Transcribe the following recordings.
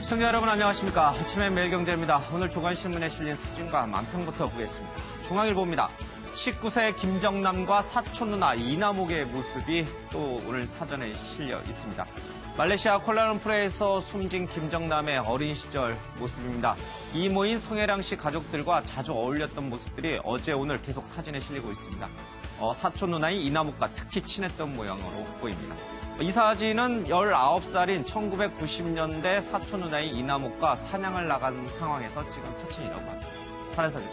시청자 여러분 안녕하십니까. 아침의 매일경제입니다. 오늘 조간신문에 실린 사진과 만평부터 보겠습니다. 중앙일보입니다. 19세 김정남과 사촌 누나 이나목의 모습이 또 오늘 사전에 실려 있습니다. 말레이시아 콜라룸푸르에서 숨진 김정남의 어린 시절 모습입니다. 이모인 성혜랑 씨 가족들과 자주 어울렸던 모습들이 어제 오늘 계속 사진에 실리고 있습니다. 사촌 누나인 이나목과 특히 친했던 모양으로 보입니다. 이 사진은 19살인 1990년대 사촌 누나인 이나목과 사냥을 나간 상황에서 찍은 사진이라고 합니다. 다른 사진.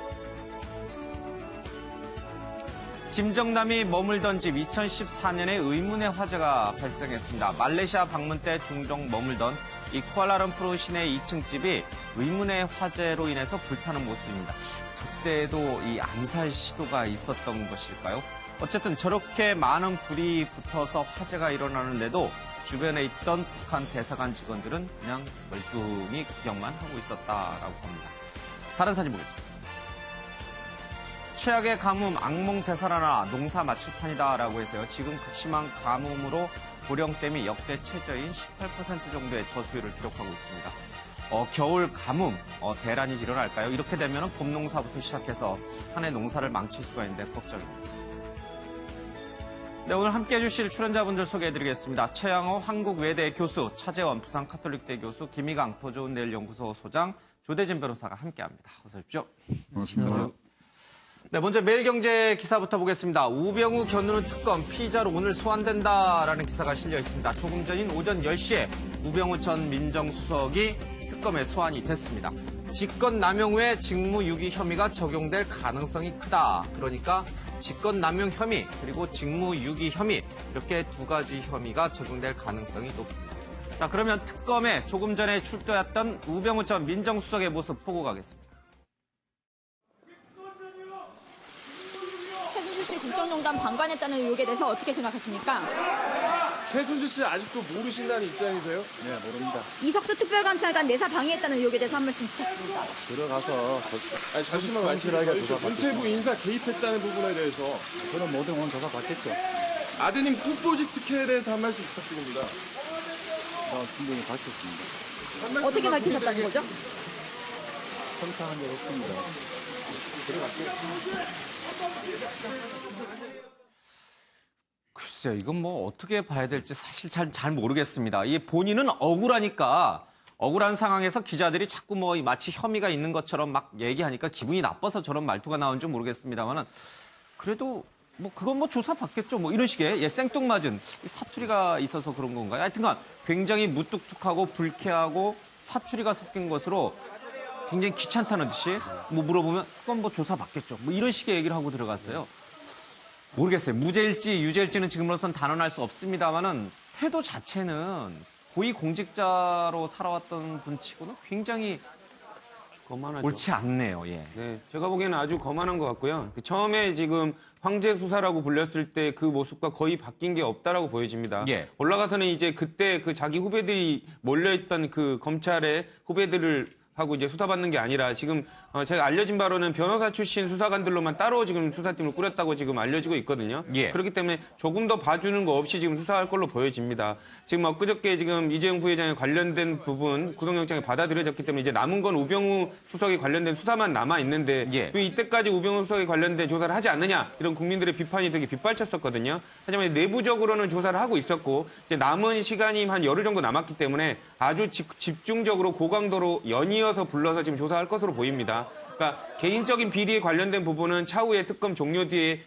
김정남이 머물던 집 2014년에 의문의 화재가 발생했습니다. 말레이시아 방문 때 종종 머물던 이 쿠알라룸푸르 시내 2층 집이 의문의 화재로 인해서 불타는 모습입니다. 저때에도 이 암살 시도가 있었던 것일까요? 어쨌든 저렇게 많은 불이 붙어서 화재가 일어나는데도 주변에 있던 북한 대사관 직원들은 그냥 멀뚱히 구경만 하고 있었다라고 합니다. 다른 사진 보겠습니다. 최악의 가뭄, 악몽 되살아나 농사 마칠판이다라고 해서요. 지금 극심한 가뭄으로 보령댐이 역대 최저인 18% 정도의 저수율을 기록하고 있습니다. 겨울 가뭄, 대란이 일어날까요? 이렇게 되면 봄 농사부터 시작해서 한 해 농사를 망칠 수가 있는데 걱정입니다. 네, 오늘 함께해 주실 출연자분들 소개해드리겠습니다. 최양호 한국외대 교수, 차재원 부산카톨릭대 교수, 김희강 더 좋은 내일 연구소 소장, 조대진 변호사가 함께합니다. 어서 오십시오. 반갑습니다. 네, 먼저 매일경제 기사부터 보겠습니다. 우병우 견우는 특검 피의자로 오늘 소환된다라는 기사가 실려 있습니다. 조금 전인 오전 10시에 우병우 전 민정수석이 특검에 소환이 됐습니다. 직권남용 외 직무유기 혐의가 적용될 가능성이 크다. 그러니까 직권남용 혐의 그리고 직무유기 혐의 이렇게 두 가지 혐의가 적용될 가능성이 높습니다. 자, 그러면 특검에 조금 전에 출두했던 우병우 전 민정수석의 모습 보고 가겠습니다. 최순실 씨 국정농단 방관했다는 의혹에 대해서 어떻게 생각하십니까? 최순실 씨 아직도 모르신다는 입장이세요? 네, 모릅니다. 이석수 특별감찰관 내사 방해했다는 의혹에 대해서 한 말씀 부탁드립니다. 들어가서 아니, 잠시만 성실하게 말씀해 주세요. 조사받겠죠. 문체부 인사 개입했다는 부분에 대해서 그런 모든 건 조사 받겠죠. 아드님 후보직 특혜에 대해서 한 말씀 부탁드립니다. 충분히 밝혔습니다. 한 말씀만 어떻게 밝히셨다는 국민들에게 거죠? 성찰한 적 없습니다. 글쎄요, 이건 뭐 어떻게 봐야 될지 사실 잘 모르겠습니다. 이 본인은 억울하니까 억울한 상황에서 기자들이 자꾸 뭐 마치 혐의가 있는 것처럼 막 얘기하니까 기분이 나빠서 저런 말투가 나온지 모르겠습니다만은 그래도 뭐 그건 뭐 조사 받겠죠. 뭐 이런 식의 생뚱맞은 사투리가 있어서 그런 건가요? 하여튼간 굉장히 무뚝뚝하고 불쾌하고 사투리가 섞인 것으로 굉장히 귀찮다는 듯이 뭐 물어보면 그건 뭐 조사 받겠죠. 뭐 이런 식의 얘기를 하고 들어갔어요. 모르겠어요. 무죄일지 유죄일지는 지금으로선 단언할 수 없습니다만은 태도 자체는 고위공직자로 살아왔던 분치고는 굉장히 거만하죠. 옳지 않네요. 예. 네, 제가 보기에는 아주 거만한 것 같고요. 처음에 지금 황제 수사라고 불렸을 때 그 모습과 거의 바뀐 게 없다라고 보여집니다. 예. 올라가서는 이제 그때 그 자기 후배들이 몰려있던 그 검찰의 후배들을 하고 이제 수사받는 게 아니라 지금 제가 알려진 바로는 변호사 출신 수사관들로만 따로 지금 수사팀을 꾸렸다고 지금 알려지고 있거든요. 예. 그렇기 때문에 조금 더 봐주는 거 없이 지금 수사할 걸로 보여집니다. 지금 엊그저께 지금 이재용 부회장에 관련된 부분 구속영장이 받아들여졌기 때문에 이제 남은 건 우병우 수석에 관련된 수사만 남아 있는데 예. 왜 이때까지 우병우 수석에 관련된 조사를 하지 않느냐 이런 국민들의 비판이 되게 빗발쳤었거든요. 하지만 내부적으로는 조사를 하고 있었고 이제 남은 시간이 한 열흘 정도 남았기 때문에 아주 집중적으로 고강도로 연이어서 불러서 지금 조사할 것으로 보입니다. 그러니까 개인적인 비리에 관련된 부분은 차후에 특검 종료 뒤에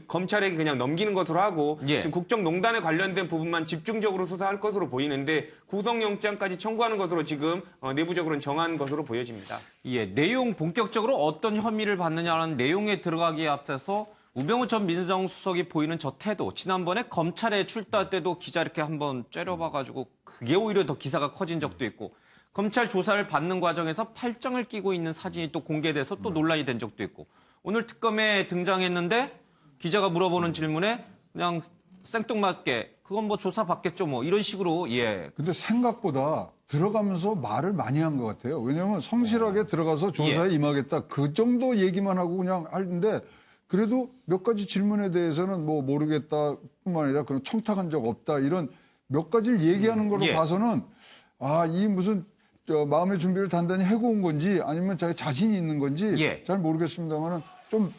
검찰에게 그냥 넘기는 것으로 하고 예. 지금 국정농단에 관련된 부분만 집중적으로 수사할 것으로 보이는데 구속영장까지 청구하는 것으로 지금 내부적으로는 정한 것으로 보여집니다. 예, 내용 본격적으로 어떤 혐의를 받느냐는 내용에 들어가기에 앞서서 우병우 전 민정수석이 보이는 저 태도, 지난번에 검찰에 출두할 때도 기자 이렇게 한번 째려봐가지고 그게 오히려 더 기사가 커진 적도 있고 검찰 조사를 받는 과정에서 팔짱을 끼고 있는 사진이 또 공개돼서 또 논란이 된 적도 있고 오늘 특검에 등장했는데 기자가 물어보는 질문에 그냥 생뚱맞게 그건 뭐 조사 받겠죠 뭐 이런 식으로 예. 근데 생각보다 들어가면서 말을 많이 한 것 같아요. 왜냐하면 성실하게 들어가서 조사에 임하겠다. 그 정도 얘기만 하고 그냥 하는데 그래도 몇 가지 질문에 대해서는 뭐 모르겠다 뿐만 아니라 그런 청탁한 적 없다 이런 몇 가지를 얘기하는 걸로 예. 봐서는 아, 이 무슨 마음의 준비를 단단히 해고 온 건지 아니면 자기 자신이 있는 건지 예. 잘 모르겠습니다만은 좀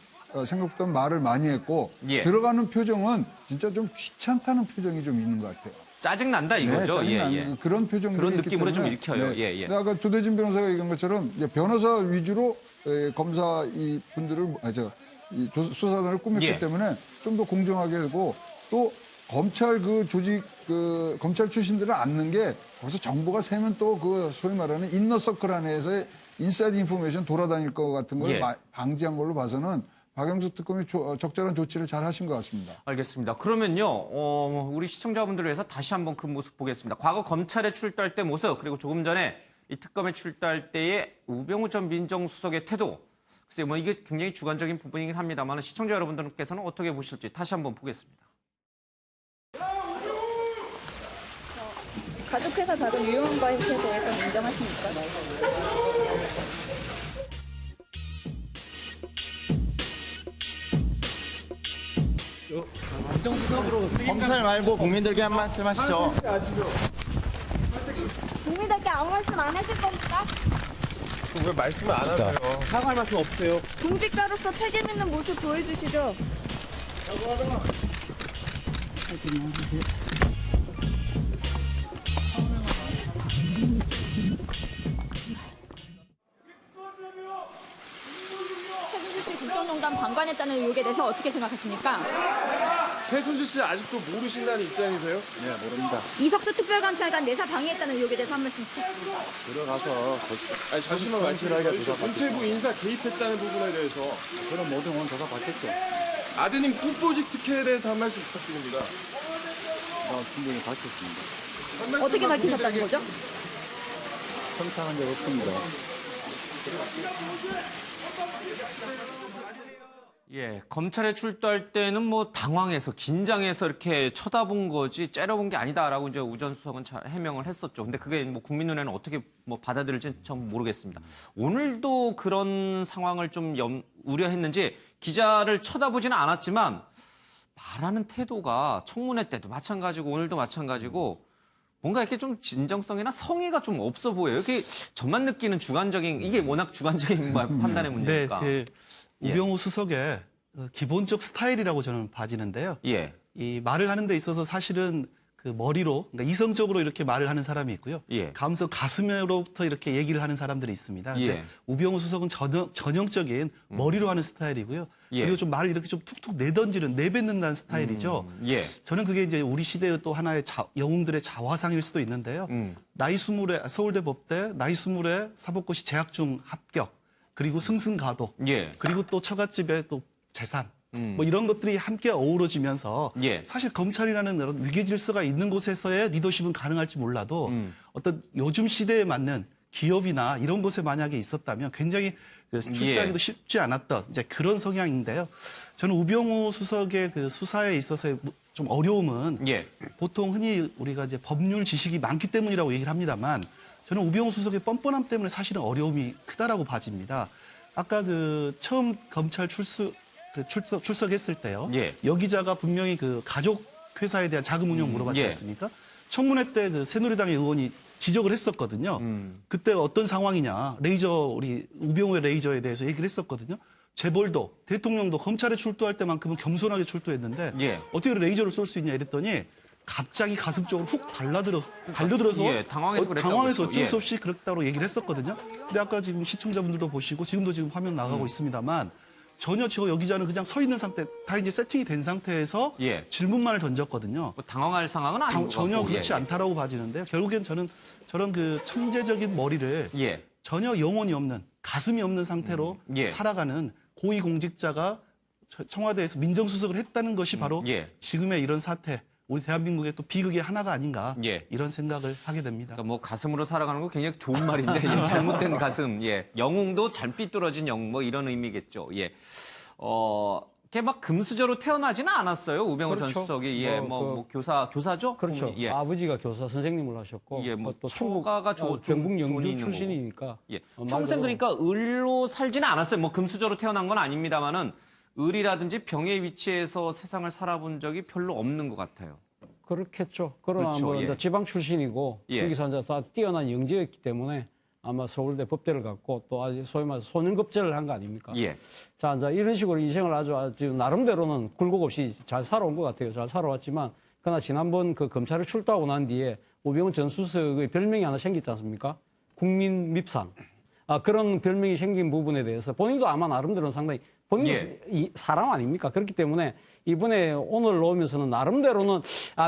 생각보다 말을 많이 했고 예. 들어가는 표정은 진짜 좀 귀찮다는 표정이 좀 있는 것 같아요. 짜증난다 이거죠. 네, 짜증나는 그런 표정들이 그런 있기 느낌으로 좀 때문에, 읽혀요. 네. 예, 예. 근데 아까 조대진 변호사가 얘기한 것처럼 이제 변호사 위주로 검사 이 분들을 수사단을 꾸몄기 예. 때문에 좀 더 공정하게 하고 또 검찰 그 조직 그 검찰 출신들을 앉는 게 거기서 정보가 새면 또 그 소위 말하는 인너서클 안에서의 인사이드 인포메이션 돌아다닐 것 같은 걸 예. 방지한 걸로 봐서는 박영수 특검이 적절한 조치를 잘 하신 것 같습니다. 알겠습니다. 그러면요, 우리 시청자분들을 위해서 다시 한번 그 모습 보겠습니다. 과거 검찰에 출두할 때 모습, 그리고 조금 전에 이 특검에 출두할 때의 우병우 전 민정수석의 태도. 글쎄요, 뭐 이게 굉장히 주관적인 부분이긴 합니다만 시청자 여러분들께서는 어떻게 보실지 다시 한번 보겠습니다. 가족회사 작은 유용한 것에 대해서 인정하십니까? 검찰 말고 국민들께 한 말씀 하시죠. 국민들께 아무 말씀 안 하실 겁니까? 왜 말씀을 안 하세요? 사과할 말씀 없으세요? 공직자로서 책임 있는 모습 보여주시죠. 최순실 씨 국정농단 방관했다는 의혹에 대해서 어떻게 생각하십니까? 최순실 씨 아직도 모르신다는 입장이세요? 네, 모릅니다. 이석수 특별감찰관 내사 방해했다는 의혹에 대해서 한 말씀 부탁드립니다. 들어가서 아니 잠시만 말씀해 주시죠. 문체부 인사 개입했다는 부분에 대해서 그런 모든 건 조사 받겠죠. 아드님 후보직 특혜에 대해서 한 말씀 부탁드립니다. 충분히 밝혔습니다. 한 말씀 어떻게 밝히셨다는 거죠? 선창한 적 없습니다. 예, 검찰에 출두할 때는 뭐 당황해서 긴장해서 이렇게 쳐다본 거지 째려본 게 아니다라고 이제 우 전 수석은 잘 해명을 했었죠. 근데 그게 뭐 국민 눈에는 어떻게 뭐 받아들일지 참 모르겠습니다. 오늘도 그런 상황을 좀 우려했는지 기자를 쳐다보지는 않았지만 말하는 태도가 청문회 때도 마찬가지고 오늘도 마찬가지고 뭔가 이렇게 좀 진정성이나 성의가 좀 없어 보여요. 이게 저만 느끼는 주관적인 이게 워낙 주관적인 판단의 문제니까. 네, 우병우 수석의 기본적 스타일이라고 저는 봐지는데요. 예. 이 말을 하는 데 있어서 사실은 그 머리로, 그러니까 이성적으로 이렇게 말을 하는 사람이 있고요. 예. 가슴으로부터 이렇게 얘기를 하는 사람들이 있습니다. 근데 예. 우병우 수석은 전형적인 머리로 하는 스타일이고요. 예. 그리고 좀 말을 이렇게 좀 툭툭 내뱉는다는 스타일이죠. 예. 저는 그게 이제 우리 시대의 또 하나의 영웅들의 자화상일 수도 있는데요. 나이 20에 서울대 법대 나이 20에 사법고시 재학 중 합격, 그리고 승승가도, 예. 그리고 또 처갓집에 또 재산, 뭐 이런 것들이 함께 어우러지면서 예. 사실 검찰이라는 그런 위계 질서가 있는 곳에서의 리더십은 가능할지 몰라도 어떤 요즘 시대에 맞는 기업이나 이런 곳에 만약에 있었다면 굉장히 출세하기도 예. 쉽지 않았던 이제 그런 성향인데요. 저는 우병우 수석의 그 수사에 있어서의 좀 어려움은 예. 보통 흔히 우리가 이제 법률 지식이 많기 때문이라고 얘기를 합니다만 저는 우병우 수석의 뻔뻔함 때문에 사실은 어려움이 크다라고 봐집니다. 아까 그 처음 검찰 출석했을 때요. 예. 여 기자가 분명히 그 가족 회사에 대한 자금 운용 물어봤지 예. 않습니까? 청문회 때 그 새누리당의 의원이 지적을 했었거든요. 그때 어떤 상황이냐. 우리 우병우의 레이저에 대해서 얘기를 했었거든요. 재벌도 대통령도 검찰에 출두할 때만큼은 겸손하게 출두했는데 예. 어떻게 레이저를 쏠 수 있냐 이랬더니 갑자기 가슴 쪽으로 훅 달려들어서 예, 당황해서 그랬다고 당황해서 그랬죠. 어쩔 수 예. 없이 그랬다고 얘기를 했었거든요. 근데 아까 지금 시청자분들도 보시고 지금도 지금 화면 나가고 있습니다만 전혀 여 기자는 그냥 서 있는 상태, 다 이제 세팅이 된 상태에서 예. 질문만을 던졌거든요. 뭐 당황할 상황은 아닌 것 전혀 같고. 그렇지 예. 않다라고 봐지는데요. 결국엔 저는 저런 그 천재적인 머리를 예. 전혀 영혼이 없는, 가슴이 없는 상태로 예. 살아가는 고위공직자가 청와대에서 민정수석을 했다는 것이 바로 예. 지금의 이런 사태, 우리 대한민국의 또 비극의 하나가 아닌가 예. 이런 생각을 하게 됩니다. 그러니까 뭐 가슴으로 살아가는 거 굉장히 좋은 말인데 예, 잘못된 가슴, 예, 영웅도 잘 삐뚤어진 영웅 뭐 이런 의미겠죠. 예, 걔 막 금수저로 태어나지는 않았어요. 우병우 전 그렇죠. 수석이 예, 뭐 교사죠. 그렇죠. 예, 아버지가 교사 선생님을 하셨고 예, 뭐 또 처가가 전북 돈이 영주 있는 출신이니까 예, 말 평생 그대로 그러니까 을로 살지는 않았어요. 뭐 금수저로 태어난 건 아닙니다만은 을이라든지 병의 위치에서 세상을 살아본 적이 별로 없는 것 같아요. 그렇겠죠. 그러나 그렇죠, 뭐 예. 이제 지방 출신이고 예. 여기서 이제 다 뛰어난 영재였기 때문에 아마 서울대 법대를 갖고 또 아주 소위 말해서 소년급제를 한 거 아닙니까? 예. 자, 이제 이런 식으로 인생을 아주 나름대로는 굴곡 없이 잘 살아온 것 같아요. 잘 살아왔지만, 그러나 지난번 그 검찰에 출두하고 난 뒤에 우병우 전 수석의 별명이 하나 생겼지 않습니까? 국민 밉상. 그런 별명이 생긴 부분에 대해서 본인도 아마 나름대로는 상당히 본인도 사람 아닙니까? 그렇기 때문에 이번에 오늘 나오면서는 나름대로는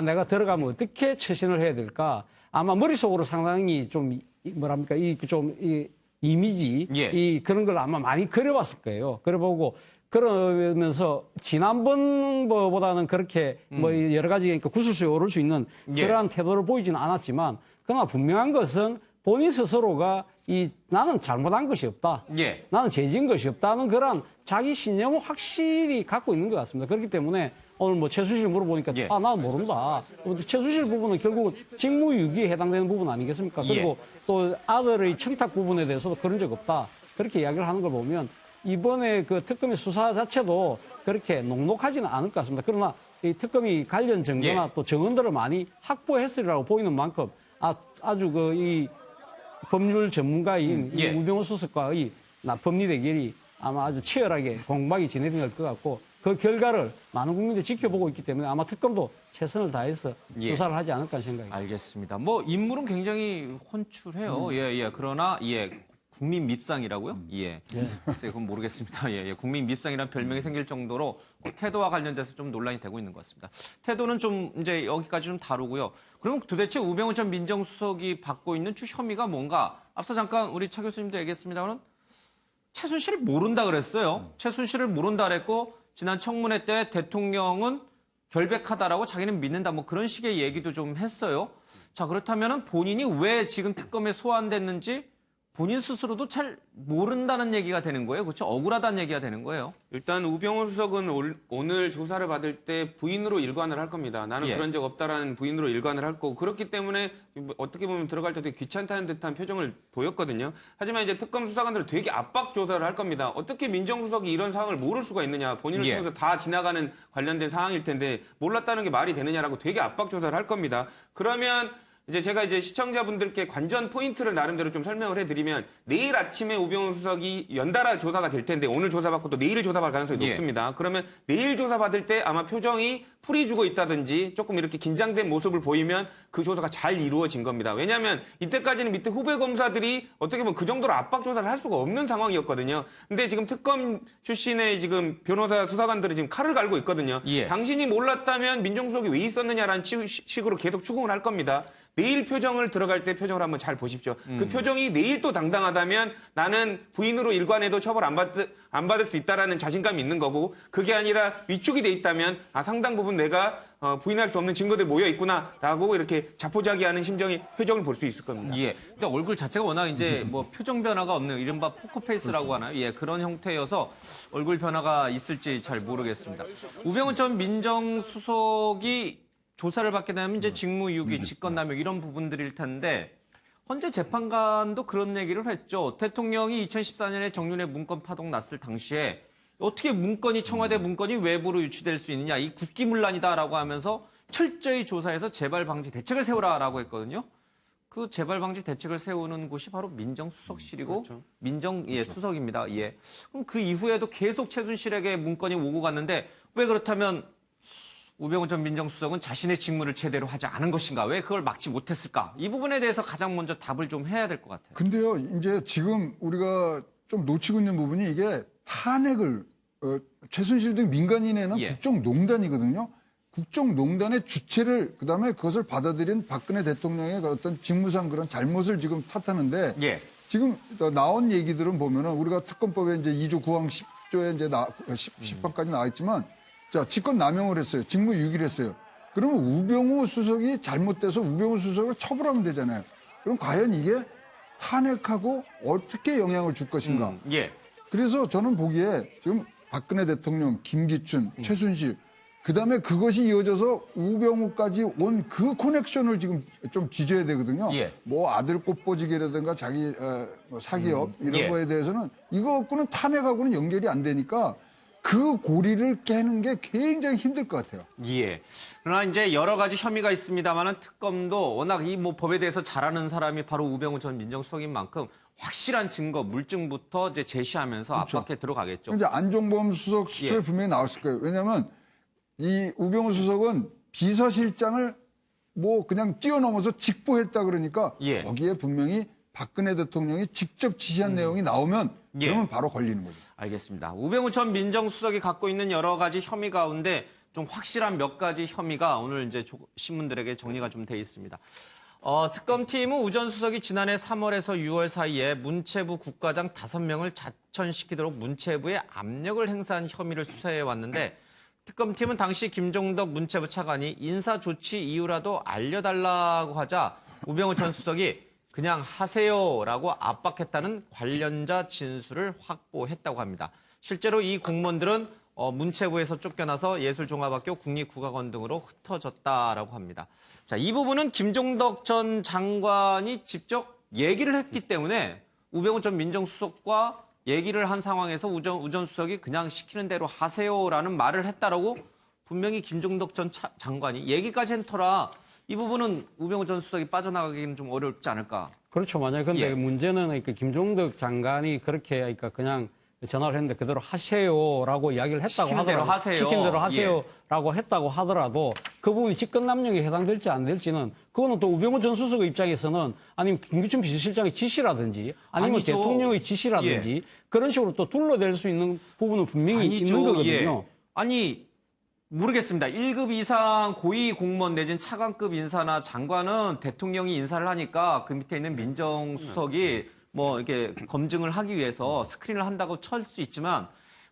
내가 들어가면 어떻게 처신을 해야 될까? 아마 머릿속으로 상당히 좀 뭐랍니까? 이 이미지 그런 걸 아마 많이 그려봤을 거예요. 그려보고 그러면서 지난번보다는 그렇게 뭐 여러 가지 그러니까 구설수에 오를 수 있는 그러한 태도를 보이지는 않았지만 그러나 분명한 것은 본인 스스로가 나는 잘못한 것이 없다. 나는 죄진 것이 없다는 그런 자기 신념을 확실히 갖고 있는 것 같습니다. 그렇기 때문에 오늘 뭐 최순실 물어보니까 나는 모른다. 최순실 부분은 결국은 직무유기에 해당되는 부분 아니겠습니까? 그리고 또 아들의 청탁 부분에 대해서도 그런 적 없다. 그렇게 이야기를 하는 걸 보면 이번에 그 특검의 수사 자체도 그렇게 녹록하지는 않을 것 같습니다. 그러나 이 특검이 관련 증거나 또 증언들을 많이 확보했으리라고 보이는 만큼 아주 이 법률 전문가인 이 우병우 수석과의 법리 대결이 아마 아주 치열하게 공방이 진행될 것 같고 그 결과를 많은 국민들이 지켜보고 있기 때문에 아마 특검도 최선을 다해서 수사를 하지 않을까 하는 생각입니다. 알겠습니다. 뭐 인물은 굉장히 혼쭐해요. 그러나 국민 밉상이라고요? 글쎄 그건 모르겠습니다. 국민 밉상이라는 별명이 생길 정도로 태도와 관련돼서 좀 논란이 되고 있는 것 같습니다. 태도는 좀 이제 여기까지 좀 다루고요. 그럼 도대체 우병우 전 민정수석이 받고 있는 주 혐의가 뭔가? 앞서 잠깐 우리 차 교수님도 얘기했습니다만 최순실을 모른다 그랬어요. 최순실을 모른다 그랬고 지난 청문회 때 대통령은 결백하다라고 자기는 믿는다 뭐 그런 식의 얘기도 좀 했어요. 자 그렇다면 본인이 왜 지금 특검에 소환됐는지 본인 스스로도 잘 모른다는 얘기가 되는 거예요. 그렇죠? 억울하다는 얘기가 되는 거예요. 일단 우병우 수석은 오늘 조사를 받을 때 부인으로 일관을 할 겁니다. 나는 그런 적 없다라는 부인으로 일관을 할 거고 그렇기 때문에 어떻게 보면 들어갈 때 되게 귀찮다는 듯한 표정을 보였거든요. 하지만 이제 특검 수사관들은 되게 압박 조사를 할 겁니다. 어떻게 민정수석이 이런 상황을 모를 수가 있느냐. 본인을 통해서 다 지나가는 관련된 상황일 텐데 몰랐다는 게 말이 되느냐라고 되게 압박 조사를 할 겁니다. 그러면 제가 시청자분들께 관전 포인트를 나름대로 좀 설명을 해드리면 내일 아침에 우병우 수석이 연달아 조사가 될 텐데 오늘 조사받고 또 내일 조사받을 가능성이 높습니다. 그러면 내일 조사받을 때 아마 표정이 풀이 주고 있다든지 조금 이렇게 긴장된 모습을 보이면 그 조사가 잘 이루어진 겁니다. 왜냐하면 이때까지는 밑에 후배 검사들이 어떻게 보면 그 정도로 압박 조사를 할 수가 없는 상황이었거든요. 근데 지금 특검 출신의 지금 변호사 수사관들이 지금 칼을 갈고 있거든요. 당신이 몰랐다면 민정수석이 왜 있었느냐라는 식으로 계속 추궁을 할 겁니다. 내일 표정을 들어갈 때 표정을 한번 잘 보십시오. 그 표정이 내일 또 당당하다면 나는 부인으로 일관해도 처벌 안 받을 수 있다라는 자신감이 있는 거고 그게 아니라 위축이 돼 있다면 상당 부분 내가 부인할 수 없는 증거들이 모여 있구나라고 이렇게 자포자기하는 표정을 볼 수 있을 겁니다. 근데 얼굴 자체가 워낙 이제 뭐 표정 변화가 없는 이른바 포커페이스라고 하나요? 그런 형태여서 얼굴 변화가 있을지 잘 모르겠습니다. 우병우 전 민정수석이 조사를 받게 되면 이제 직무유기, 직권남용 이런 부분들일 텐데 헌재 재판관도 그런 얘기를 했죠. 대통령이 2014년에 정윤회 문건 파동 났을 당시에 어떻게 청와대 문건이 외부로 유치될 수 있느냐, 이 국기문란이다라고 하면서 철저히 조사해서 재발 방지 대책을 세우라라고 했거든요. 그 재발 방지 대책을 세우는 곳이 바로 민정수석실이고 수석입니다. 그럼 그 이후에도 계속 최순실에게 문건이 오고 갔는데 왜 그렇다면 우병우 전 민정수석은 자신의 직무를 제대로 하지 않은 것인가? 왜 그걸 막지 못했을까? 이 부분에 대해서 가장 먼저 답을 좀 해야 될 것 같아요. 근데요, 이제 지금 우리가 좀 놓치고 있는 부분이 이게 탄핵을, 최순실 등 민간인에는 국정농단이거든요. 국정농단의 주체를, 그 다음에 그것을 받아들인 박근혜 대통령의 어떤 직무상 그런 잘못을 지금 탓하는데, 지금 나온 얘기들은 보면은 우리가 특검법에 이제 2조 9항 10조에 이제 10항까지 나와 있지만, 자, 직권 남용을 했어요. 직무유기를 했어요. 그러면 우병우 수석이 잘못돼서 우병우 수석을 처벌하면 되잖아요. 그럼 과연 이게 탄핵하고 어떻게 영향을 줄 것인가? 그래서 저는 보기에 지금 박근혜 대통령, 김기춘, 최순실, 그 다음에 그것이 이어져서 우병우까지 온 그 커넥션을 지금 좀 뒤져야 되거든요. 뭐 아들 꽃보지기라든가 자기 뭐 사기업 이런 거에 대해서는 이거 갖고는 탄핵하고는 연결이 안 되니까 그 고리를 깨는 게 굉장히 힘들 것 같아요. 예. 그러나 이제 여러 가지 혐의가 있습니다만은 특검도 워낙 이 뭐 법에 대해서 잘 아는 사람이 바로 우병우 전 민정수석인 만큼 확실한 증거, 물증부터 이제 제시하면서 그렇죠. 압박해 들어가겠죠. 이제 안종범 수석 수초에 예. 분명히 나왔을 거예요. 왜냐하면 이 우병우 수석은 비서실장을 뭐 그냥 뛰어넘어서 직보했다 그러니까 예. 거기에 분명히 박근혜 대통령이 직접 지시한 내용이 나오면 예. 그러면 바로 걸리는 거죠. 알겠습니다. 우병우 전 민정수석이 갖고 있는 여러 가지 혐의 가운데 좀 확실한 몇 가지 혐의가 오늘 이제 신문들에게 정리가 좀 돼 있습니다. 특검팀은 우 전 수석이 지난해 3월에서 6월 사이에 문체부 국과장 5명을 자천시키도록 문체부에 압력을 행사한 혐의를 수사해 왔는데 특검팀은 당시 김종덕 문체부 차관이 인사조치 이유라도 알려달라고 하자 우병우 전 수석이 그냥 하세요라고 압박했다는 관련자 진술을 확보했다고 합니다. 실제로 이 공무원들은 문체부에서 쫓겨나서 예술종합학교 국립국악원 등으로 흩어졌다라고 합니다. 자, 이 부분은 김종덕 전 장관이 직접 얘기를 했기 때문에 우병우 전 민정수석과 얘기를 한 상황에서 우 전 수석이 그냥 시키는 대로 하세요라는 말을 했다라고 분명히 김종덕 전 장관이 얘기까지 한 터라 이 부분은 우병우 전 수석이 빠져나가기는 좀 어렵지 않을까. 그렇죠. 만약에 근데 예. 문제는 그러니까 김종덕 장관이 그렇게 그러니까 그냥 전화를 했는데 그대로 하세요라고 이야기를 했다고 시키는 하더라도 대로 하세요. 시키는 대로 예. 하세요라고 했다고 하더라도 그 부분이 직권남용에 해당될지 안 될지는 그거는 또 우병우 전 수석의 입장에서는 아니면 김기춘 비서실장의 지시라든지 아니면 아니죠. 대통령의 지시라든지 그런 식으로 또 둘러댈 수 있는 부분은 분명히 있는 거거든요. 예. 아니 모르겠습니다. 1급 이상 고위 공무원 내진 차관급 인사나 장관은 대통령이 인사를 하니까 그 밑에 있는 민정수석이 뭐 이렇게 검증을 하기 위해서 스크린을 한다고 칠 수 있지만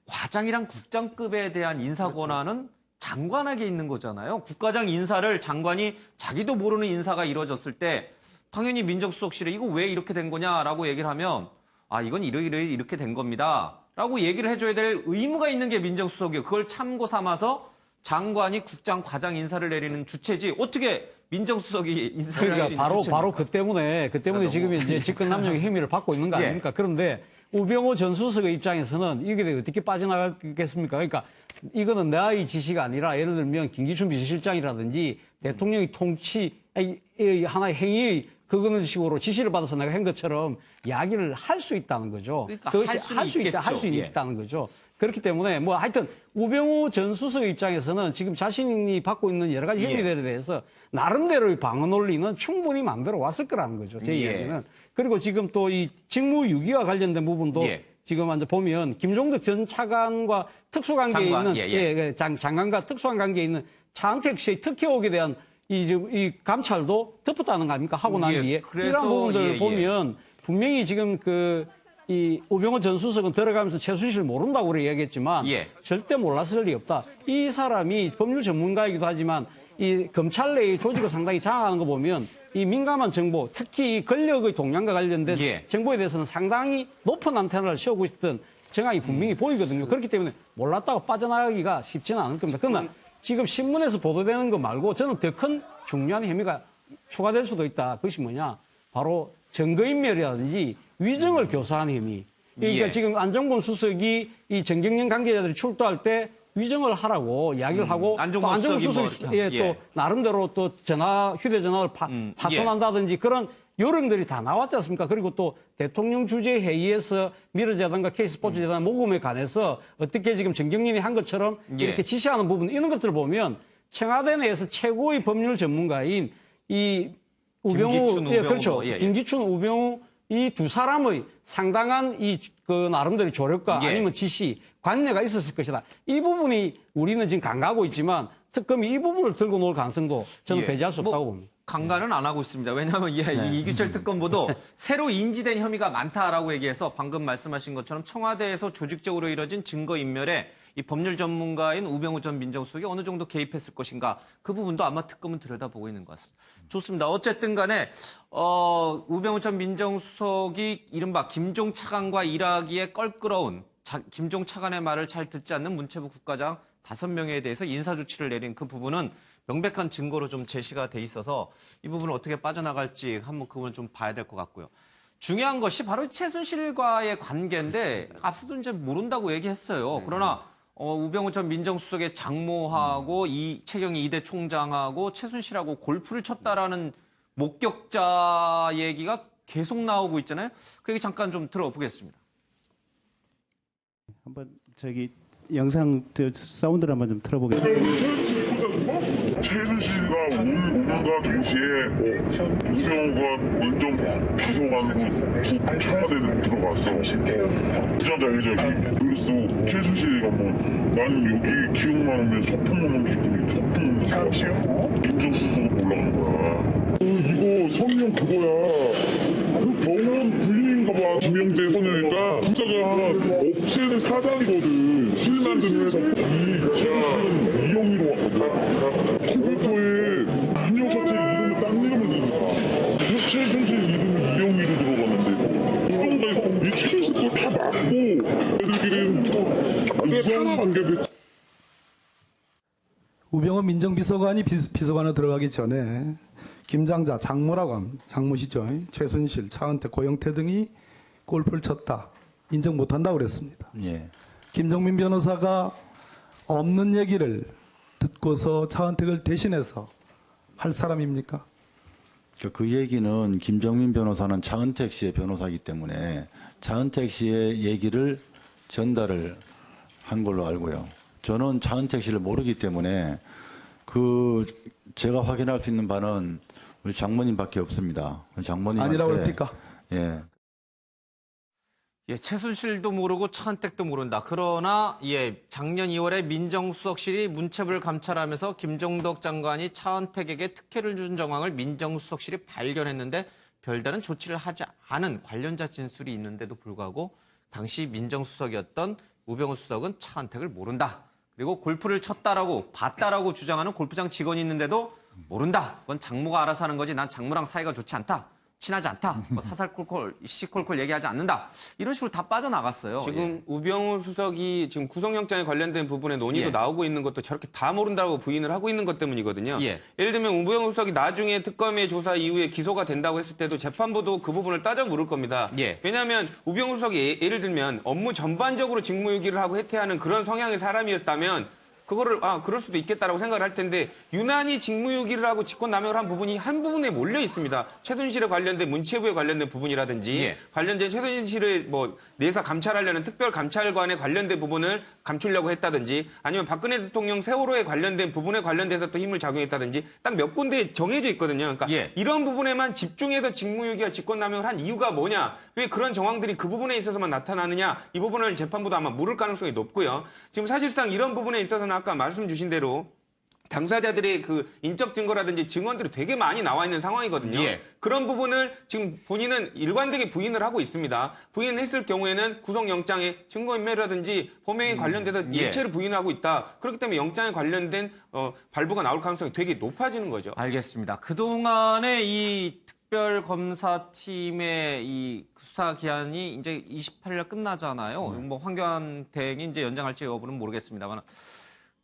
과장이랑 국장급에 대한 인사 권한은 장관에게 있는 거잖아요. 국과장 인사를 장관이 자기도 모르는 인사가 이루어졌을 때 당연히 민정수석실에 이거 왜 이렇게 된 거냐라고 얘기를 하면 아 이건 이렇게 된 겁니다. 라고 얘기를 해줘야 될 의무가 있는 게 민정수석이에요. 그걸 참고 삼아서 장관이 국장, 과장 인사를 내리는 주체지 어떻게 민정수석이 인사를 할 수 있는 그러니까 주체입니까? 바로 그 때문에 지금 이제 직권남용의 혐의를 받고 있는 거 예. 아닙니까? 그런데 우병우 전 수석의 입장에서는 이게 어떻게 빠져나가겠습니까? 그러니까 이거는 나의 지시가 아니라 예를 들면 김기춘 비서실장이라든지 대통령이 통치 하나의 행위의 그거는 식으로 지시를 받아서 내가 한 것처럼 이야기를 할 수 있다는 거죠. 그러니까 그것이 할 수 있겠죠. 할 수 예. 있다는 거죠. 그렇기 때문에 뭐 하여튼 우병우 전 수석의 입장에서는 지금 자신이 받고 있는 여러 가지 혐의들에 대해서 나름대로의 방어 논리는 충분히 만들어 왔을 거라는 거죠. 제 예. 이야기는. 그리고 지금 또 이 직무유기와 관련된 부분도 예. 지금 먼저 보면 김종덕 전 차관과 특수관계에 장관, 있는 예. 장관과 특수한 관계에 있는 차은택 씨의 특혜옥에 대한 이 감찰도 덮었다는 거 아닙니까? 하고 난 예, 뒤에 그래서, 이런 부분들을 예. 보면 분명히 지금 이 우병우 전 수석은 들어가면서 최순실을 모른다고 그래 얘기했지만 예. 절대 몰랐을 리 없다. 이 사람이 법률 전문가이기도 하지만 이 검찰 내의 조직을 상당히 장악하는 거 보면 이 민감한 정보, 특히 이 권력의 동향과 관련된 예. 정보에 대해서는 상당히 높은 안테나를 씌우고 있던 정황이 분명히 보이거든요. 그렇기 때문에 몰랐다고 빠져나가기가 쉽지는 않을 겁니다. 그러나 지금 신문에서 보도되는 거 말고 저는 더 큰 중요한 혐의가 추가될 수도 있다. 그것이 뭐냐? 바로 증거인멸이라든지 위증을 교사한 혐의. 그러니까 예. 지금 안종범 수석이 이 정경련 관계자들이 출두할 때 위증을 하라고 이야기를 하고 안종범 또 안종범 수석이 수석이 뭐, 또 예. 나름대로 또 휴대전화를 파손한다든지 그런 요령들이 다 나왔지 않습니까? 그리고 또 대통령 주재 회의에서 미르재단과 K스포츠재단 모금에 관해서 어떻게 지금 정경련이 한 것처럼 예. 이렇게 지시하는 부분 이런 것들을 보면 청와대 내에서 최고의 법률 전문가인 이 우병우, 김기춘, 우병우, 그렇죠. 예, 예. 김기춘, 우병우 이 두 사람의 상당한 그 나름대로 조력과 예. 아니면 지시, 관여가 있었을 것이다. 이 부분이 우리는 지금 간과하고 있지만 특검이 이 부분을 들고 놓을 가능성도 저는 예. 배제할 수 없다고 봅니다. 강간은 안 하고 있습니다. 왜냐하면 이 이규철 특검보도 새로 인지된 혐의가 많다라고 얘기해서 방금 말씀하신 것처럼 청와대에서 조직적으로 이뤄진 증거인멸에 이 법률 전문가인 우병우 전 민정수석이 어느 정도 개입했을 것인가 그 부분도 아마 특검은 들여다보고 있는 것 같습니다. 좋습니다. 어쨌든 간에 우병우 전 민정수석이 이른바 김종 차관과 일하기에 껄끄러운 김종 차관의 말을 잘 듣지 않는 문체부 국과장 5명에 대해서 인사조치를 내린 그 부분은 명백한 증거로 좀 제시가 돼 있어서 이 부분을 어떻게 빠져나갈지 한번 그걸 좀 봐야 될 것 같고요. 중요한 것이 바로 최순실과의 관계인데 앞서도 이제 모른다고 얘기했어요. 그러나 우병우 전 민정수석의 장모하고 최경희 2대 총장하고 최순실하고 골프를 쳤다라는 목격자 얘기가 계속 나오고 있잖아요. 그 얘기 잠깐 좀 들어보겠습니다. 한번 영상 사운드를 한번 좀 틀어보겠습니다. 최순실과 오늘과 동시에 우병우가 민정비서관으로 청와대에 들어갔어. 부자자 회장이. 그래서 최순실이가 나는 여기 기억만 하면 소품 오는 기분이 소품 잠시요. 민정수석으로 올라간 거야. 이거 성명 그거야. 그 병원 불림인가 봐. 김영재 소녀니까 부자가 업체는 사장이거든. 실 만드는 회사. 최순실은 이영희로 왔거든. 컴퓨터에 인형사태 이름을 딴 이름을 넣으니까 최순실 이름이 이영희로 들어갔는데 수동가 이 최순실 거 다 맞고 애들끼리는 상하관계를. 우병우 민정비서관이 비서관으로 들어가기 전에 김장자, 장모라고 장모시죠. 최순실, 차은택, 고영태 등이 골프를 쳤다. 인정 못한다고 그랬습니다. 예. 김정민 변호사가 없는 얘기를 듣고서 차은택을 대신해서 할 사람입니까? 그 얘기는 김정민 변호사는 차은택 씨의 변호사이기 때문에 차은택 씨의 얘기를 전달을 한 걸로 알고요. 저는 차은택 씨를 모르기 때문에 제가 확인할 수 있는 바는 우리 장모님밖에 없습니다. 장모님한테 아니라고 그럽니까? 예. 예, 최순실도 모르고 차은택도 모른다. 그러나 작년 2월에 민정수석실이 문체부를 감찰하면서 김종덕 장관이 차은택에게 특혜를 준 정황을 민정수석실이 발견했는데 별다른 조치를 하지 않은 관련자 진술이 있는데도 불구하고 당시 민정수석이었던 우병우 수석은 차은택을 모른다. 그리고 골프를 쳤다라고 봤다라고 주장하는 골프장 직원이 있는데도 모른다. 그건 장모가 알아서 하는 거지. 난 장모랑 사이가 좋지 않다. 친하지 않다. 사살콜콜, 시콜콜 얘기하지 않는다. 이런 식으로 다 빠져나갔어요. 지금 우병우 수석이 지금 구속영장에 관련된 부분에 논의도 나오고 있는 것도 저렇게 다 모른다고 부인을 하고 있는 것 때문이거든요. 예를 들면 우병우 수석이 나중에 특검의 조사 이후에 기소가 된다고 했을 때도 재판부도 그 부분을 따져 물을 겁니다. 왜냐하면 우병우 수석이 예를 들면 업무 전반적으로 직무유기를 하고 해태하는 그런 성향의 사람이었다면 그거를 그럴 수도 있겠다라고 생각을 할 텐데 유난히 직무유기를 하고 직권남용을 한 부분이 한 부분에 몰려 있습니다. 최순실에 관련된 문체부에 관련된 부분이라든지 관련된 최순실을 내사 감찰하려는 특별감찰관에 관련된 부분을 감추려고 했다든지 아니면 박근혜 대통령 세월호에 관련된 부분에 관련돼서 또 힘을 작용했다든지 딱 몇 군데 정해져 있거든요. 그러니까 이런 부분에만 집중해서 직무유기와 직권남용을 한 이유가 뭐냐? 왜 그런 정황들이 그 부분에 있어서만 나타나느냐? 이 부분을 재판부도 아마 물을 가능성이 높고요. 지금 사실상 이런 부분에 있어서는 아까 말씀 주신 대로 당사자들의 그 인적 증거라든지 증언들이 되게 많이 나와 있는 상황이거든요. 그런 부분을 지금 본인은 일관되게 부인을 하고 있습니다. 부인을 했을 경우에는 구속영장에 증거인멸이라든지 범행에 관련돼서 일체를 부인하고 있다. 그렇기 때문에 영장에 관련된 발부가 나올 가능성이 되게 높아지는 거죠. 알겠습니다. 그동안에 이 특별검사팀의 이 수사 기한이 이제 28일 끝나잖아요. 황교안 대행이 이제 연장할지 여부는 모르겠습니다만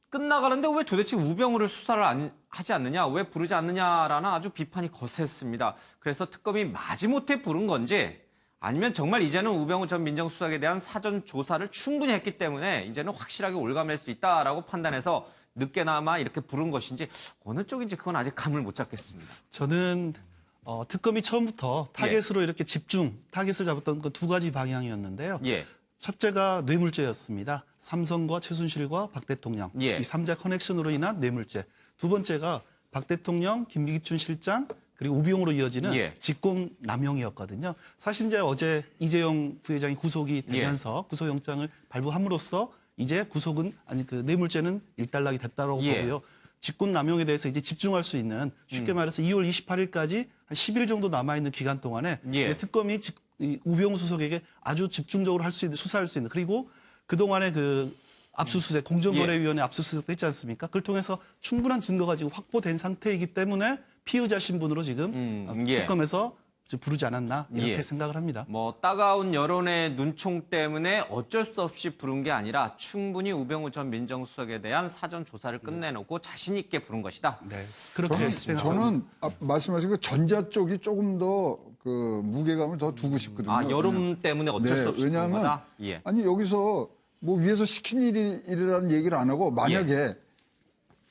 끝나가는데 왜 도대체 우병우를 수사를 하지 않느냐, 왜 부르지 않느냐라는 아주 비판이 거셌습니다. 그래서 특검이 마지못해 부른 건지 아니면 정말 이제는 우병우 전 민정수석에 대한 사전 조사를 충분히 했기 때문에 이제는 확실하게 올감낼 수 있다라고 판단해서 늦게나마 이렇게 부른 것인지 어느 쪽인지 그건 아직 감을 못 잡겠습니다. 저는 특검이 처음부터 타겟으로 이렇게 타겟을 잡았던 그 두 가지 방향이었는데요. 첫째가 뇌물죄였습니다. 삼성과 최순실과 박 대통령 이 삼자 커넥션으로 인한 뇌물죄. 두 번째가 박 대통령, 김기춘 실장 그리고 우병우로 이어지는 직권남용이었거든요. 사실 이제 어제 이재용 부회장이 구속이 되면서 구속영장을 발부함으로써 이제 그 뇌물죄는 일단락이 됐다고 보고요. 직권남용에 대해서 이제 집중할 수 있는 쉽게 말해서 2월 28일까지 한 10일 정도 남아있는 기간 동안에 특검이 우병우 수석에게 아주 집중적으로 수사할 수 있는 그리고 그동안에 그 압수수색, 공정거래위원회 압수수색도 했지 않습니까? 그걸 통해서 충분한 증거가 지금 확보된 상태이기 때문에 피의자 신분으로 지금 특검에서 부르지 않았나 이렇게 생각을 합니다. 따가운 여론의 눈총 때문에 어쩔 수 없이 부른 게 아니라 충분히 우병우 전 민정수석에 대한 사전 조사를 끝내놓고 자신 있게 부른 것이다. 그렇게 저는 말씀하신 그 전자 쪽이 조금 더 그 무게감을 더 두고 싶거든요. 여론 때문에 어쩔 수 없이 부른 왜냐하면 거다? 아니 여기서 뭐 위에서 시킨 일이라는 얘기를 안 하고 만약에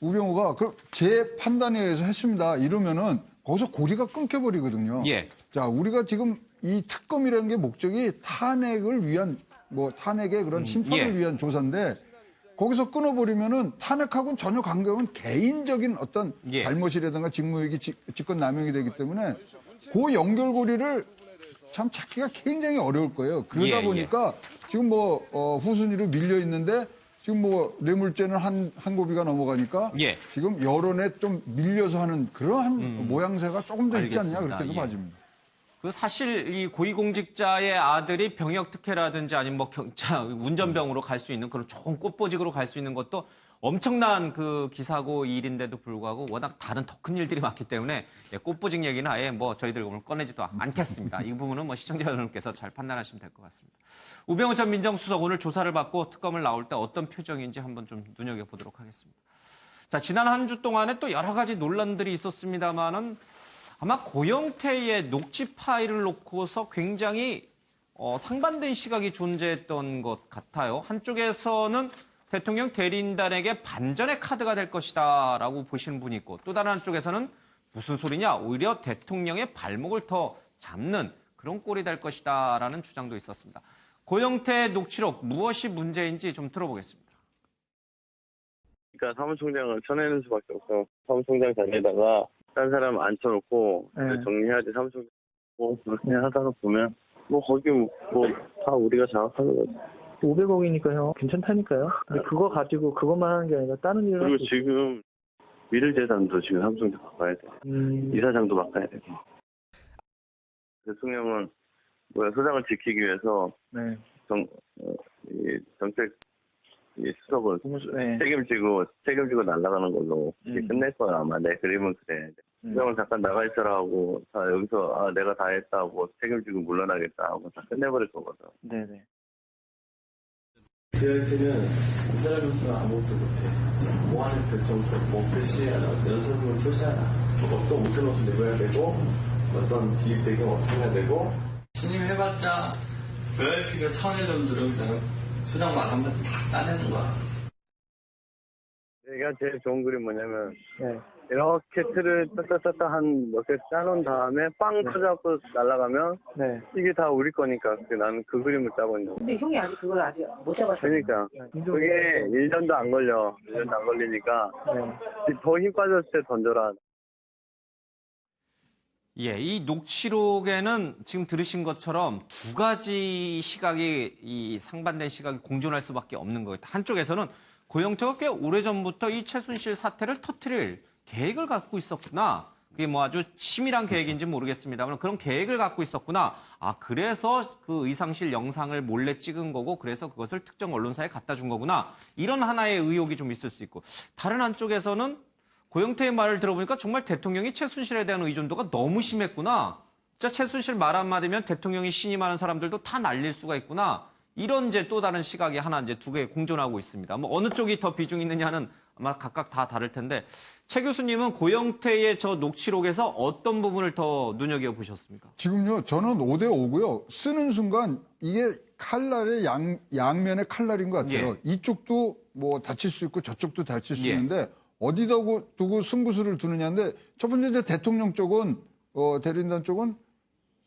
우병우가 제 판단에 의해서 했습니다. 이러면은 거기서 고리가 끊겨버리거든요. 예. 자, 우리가 지금 이 특검이라는 게 목적이 탄핵을 위한 뭐 탄핵의 그런 심판을 위한 조사인데 거기서 끊어버리면은 탄핵하고는 전혀 관계없는 개인적인 어떤 잘못이라든가 직무유기, 직권남용이 되기 때문에 그 연결고리를 참 찾기가 굉장히 어려울 거예요. 그러다 보니까 지금 뭐 후순위로 밀려 있는데 지금 뭐 뇌물죄는 한 고비가 넘어가니까 지금 여론에 좀 밀려서 하는 그러한 모양새가 조금 더 있지 않냐 그렇게도 봐집니다. 그 사실 이 고위공직자의 아들이 병역 특혜라든지 아니면 뭐 운전병으로 갈 수 있는 그런 좋은 꽃보직으로 갈 수 있는 것도 엄청난 그 기사고 일인데도 불구하고 워낙 다른 더 큰 일들이 많기 때문에 꽃보직 얘기는 아예 뭐 저희들 오늘 꺼내지도 않겠습니다. 이 부분은 뭐 시청자 여러분께서 잘 판단하시면 될 것 같습니다. 우병우 전 민정수석 오늘 조사를 받고 특검을 나올 때 어떤 표정인지 한번 좀 눈여겨보도록 하겠습니다. 자, 지난 한 주 동안에 또 여러 가지 논란들이 있었습니다만은 아마 고영태의 녹취 파일을 놓고서 굉장히 상반된 시각이 존재했던 것 같아요. 한쪽에서는 대통령 대리인단에게 반전의 카드가 될 것이다라고 보시는 분이 있고 또 다른 한쪽에서는 무슨 소리냐 오히려 대통령의 발목을 더 잡는 그런 꼴이 될 것이다라는 주장도 있었습니다. 고영태 녹취록 무엇이 문제인지 좀 들어보겠습니다. 그러니까 사무총장을 쳐내는 수밖에 없어. 사무총장 자리에다가 딴 사람 앉혀놓고 정리해야지 사무총장 그렇게 하다가 보면 뭐 거기 뭐 다 우리가 장악하는 거지. 500억이니까요. 괜찮다니까요. 근데 그거 가지고 그것만 하는 게 아니라 다른 일을 그리고 지금 미르재단도 지금 사무총장 바꿔야 돼. 이사장도 바꿔야 돼. 대통령은 소장을 지키기 위해서 정책 수석을 책임지고 날아가는 걸로 끝낼 거야 아마. 내 그림은 그래. 수장을 잠깐 나가 있어라 하고 다 여기서 내가 다 했다 하고 책임지고 물러나겠다 하고 다 끝내버릴 거거든. 네네. 그때는 이 사람으로서는 아무것도 못해. 뭐 하는 결정도 뭐 표시하나 연설문을 표시하나 어떤 옷을 내고야 되고 어떤 기획 배경 어떻게 해야 되고 신임해봤자 VIP가 천의 놈들은 그냥 수장 마감부터 다 따내는 거야. 내가 제일 좋은 그림 뭐냐면 이렇게 틀을 따따따따 한 몇 개 짜놓은 다음에 빵 터져갖고 날아가면 이게 다 우리 거니까 나는 그 그림을 짜고 있는 거야. 근데 형이 아직 그걸 아직 못 잡았어. 그러니까 그게 1년도 안 걸려. 1년도 안 걸리니까 더 힘 빠졌을 때 던져라. 이 녹취록에는 지금 들으신 것처럼 두 가지 시각이 이 상반된 시각이 공존할 수밖에 없는 거예요. 한쪽에서는 고영태가 꽤 오래전부터 이 최순실 사태를 터뜨릴 계획을 갖고 있었구나. 그게 뭐 아주 치밀한 계획인지 모르겠습니다만 그런 계획을 갖고 있었구나. 그래서 그 의상실 영상을 몰래 찍은 거고 그래서 그것을 특정 언론사에 갖다 준 거구나. 이런 하나의 의혹이 좀 있을 수 있고 다른 한쪽에서는 고영태의 말을 들어보니까 정말 대통령이 최순실에 대한 의존도가 너무 심했구나. 진짜 최순실 말 한마디면 대통령이 신임하는 사람들도 다 날릴 수가 있구나. 이런 이제 또 다른 시각이 하나 이제 두 개 공존하고 있습니다. 뭐 어느 쪽이 더 비중이 있느냐는 아마 각각 다 다를 텐데 최 교수님은 고영태의 저 녹취록에서 어떤 부분을 더 눈여겨보셨습니까? 지금요, 저는 5대5고요. 쓰는 순간 이게 칼날의 양면의 칼날인 것 같아요. 이쪽도 뭐 다칠 수 있고 저쪽도 다칠 수 있는데 어디다 두고 승부수를 두느냐인데 첫 번째 이제 대통령 쪽은 대리인단 쪽은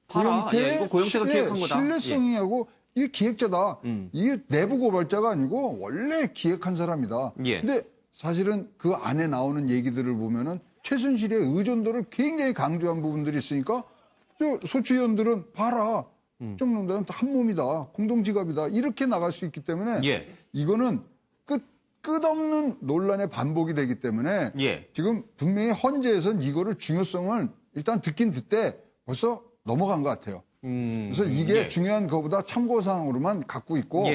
고영태가 기획한 거다. 신뢰성이하고 이게 기획자다. 이게 내부 고발자가 아니고 원래 기획한 사람이다. 근데 사실은 그 안에 나오는 얘기들을 보면은 최순실의 의존도를 굉장히 강조한 부분들이 있으니까 소추위원들은 봐라. 국정농단은 한 몸이다. 공동지갑이다. 이렇게 나갈 수 있기 때문에 이거는 끝없는 논란의 반복이 되기 때문에 지금 분명히 헌재에서는 이거를 중요성을 일단 듣긴 듣되 벌써 넘어간 것 같아요. 그래서 이게 중요한 것보다 참고사항으로만 갖고 있고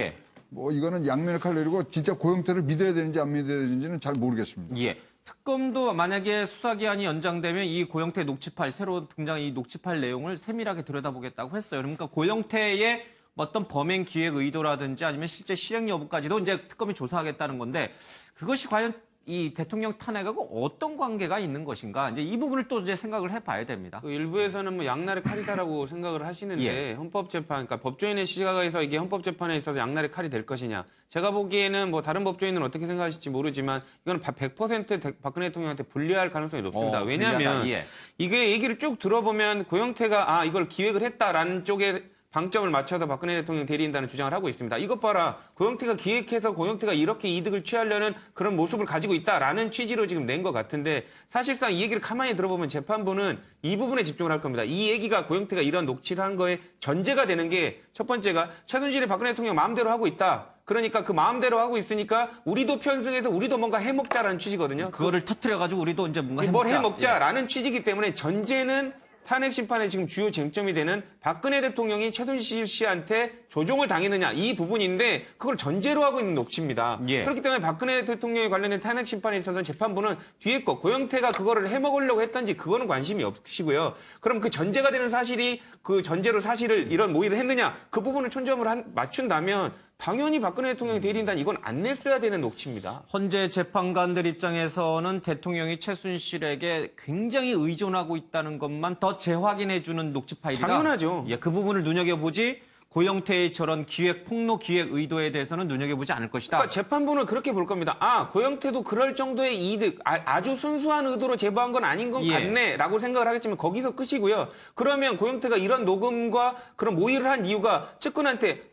뭐 이거는 양면의 칼날이고 진짜 고영태를 믿어야 되는지 안 믿어야 되는지는 잘 모르겠습니다. 특검도 만약에 수사기한이 연장되면 이 고영태 녹취 파일, 새로 등장한 이 녹취 파일 내용을 세밀하게 들여다보겠다고 했어요. 그러니까 고영태의 어떤 범행 기획 의도라든지 아니면 실제 실행 여부까지도 이제 특검이 조사하겠다는 건데 그것이 과연 이 대통령 탄핵하고 어떤 관계가 있는 것인가 이제 이 부분을 또 이제 생각을 해봐야 됩니다. 그 일부에서는 뭐 양날의 칼이다라고 생각을 하시는데 예. 헌법재판, 그러니까 법조인의 시각에서 이게 헌법재판에 있어서 양날의 칼이 될 것이냐. 제가 보기에는 뭐 다른 법조인은 어떻게 생각하실지 모르지만 이건 100% 박근혜 대통령한테 불리할 가능성이 높습니다. 왜냐하면 불리하다. 예. 이게 얘기를 쭉 들어보면 고영태가 이걸 기획을 했다라는 쪽에 방점을 맞춰서 박근혜 대통령 대리인단을 주장을 하고 있습니다. 이것 봐라. 고영태가 기획해서 고영태가 이렇게 이득을 취하려는 그런 모습을 가지고 있다라는 취지로 지금 낸 것 같은데 사실상 이 얘기를 가만히 들어보면 재판부는 이 부분에 집중을 할 겁니다. 이 얘기가 고영태가 이런 녹취를 한 거에 전제가 되는 게 첫 번째가 최순실이 박근혜 대통령 마음대로 하고 있다. 그러니까 그 마음대로 하고 있으니까 우리도 편승해서 우리도 뭔가 해먹자라는 취지거든요. 그거를 터뜨려가지고 우리도 이제 뭔가 뭘 해먹자. 해먹자라는 취지이기 때문에 전제는 탄핵 심판의 지금 주요 쟁점이 되는 박근혜 대통령이 최순실 씨한테 조종을 당했느냐 이 부분인데 그걸 전제로 하고 있는 녹취입니다. 예. 그렇기 때문에 박근혜 대통령에 관련된 탄핵 심판에 있어서는 재판부는 뒤에 거 고영태가 그거를 해먹으려고 했던지 그거는 관심이 없으시고요. 그럼 그 전제가 되는 사실이 그 전제로 사실을 이런 모의를 했느냐 그 부분을 초점을 맞춘다면 당연히 박근혜 대통령 대리인단 이건 안 냈어야 되는 녹취입니다. 헌재 재판관들 입장에서는 대통령이 최순실에게 굉장히 의존하고 있다는 것만 더 재확인해주는 녹취 파일이다. 당연하죠. 예, 그 부분을 눈여겨보지 고영태의 저런 폭로 기획 의도에 대해서는 눈여겨보지 않을 것이다. 그러니까 재판부는 그렇게 볼 겁니다. 고영태도 그럴 정도의 이득, 아주 순수한 의도로 제보한 건 아닌 건 예. 같네라고 생각을 하겠지만 거기서 끝이고요. 그러면 고영태가 이런 녹음과 그런 모의를 한 이유가 측근한테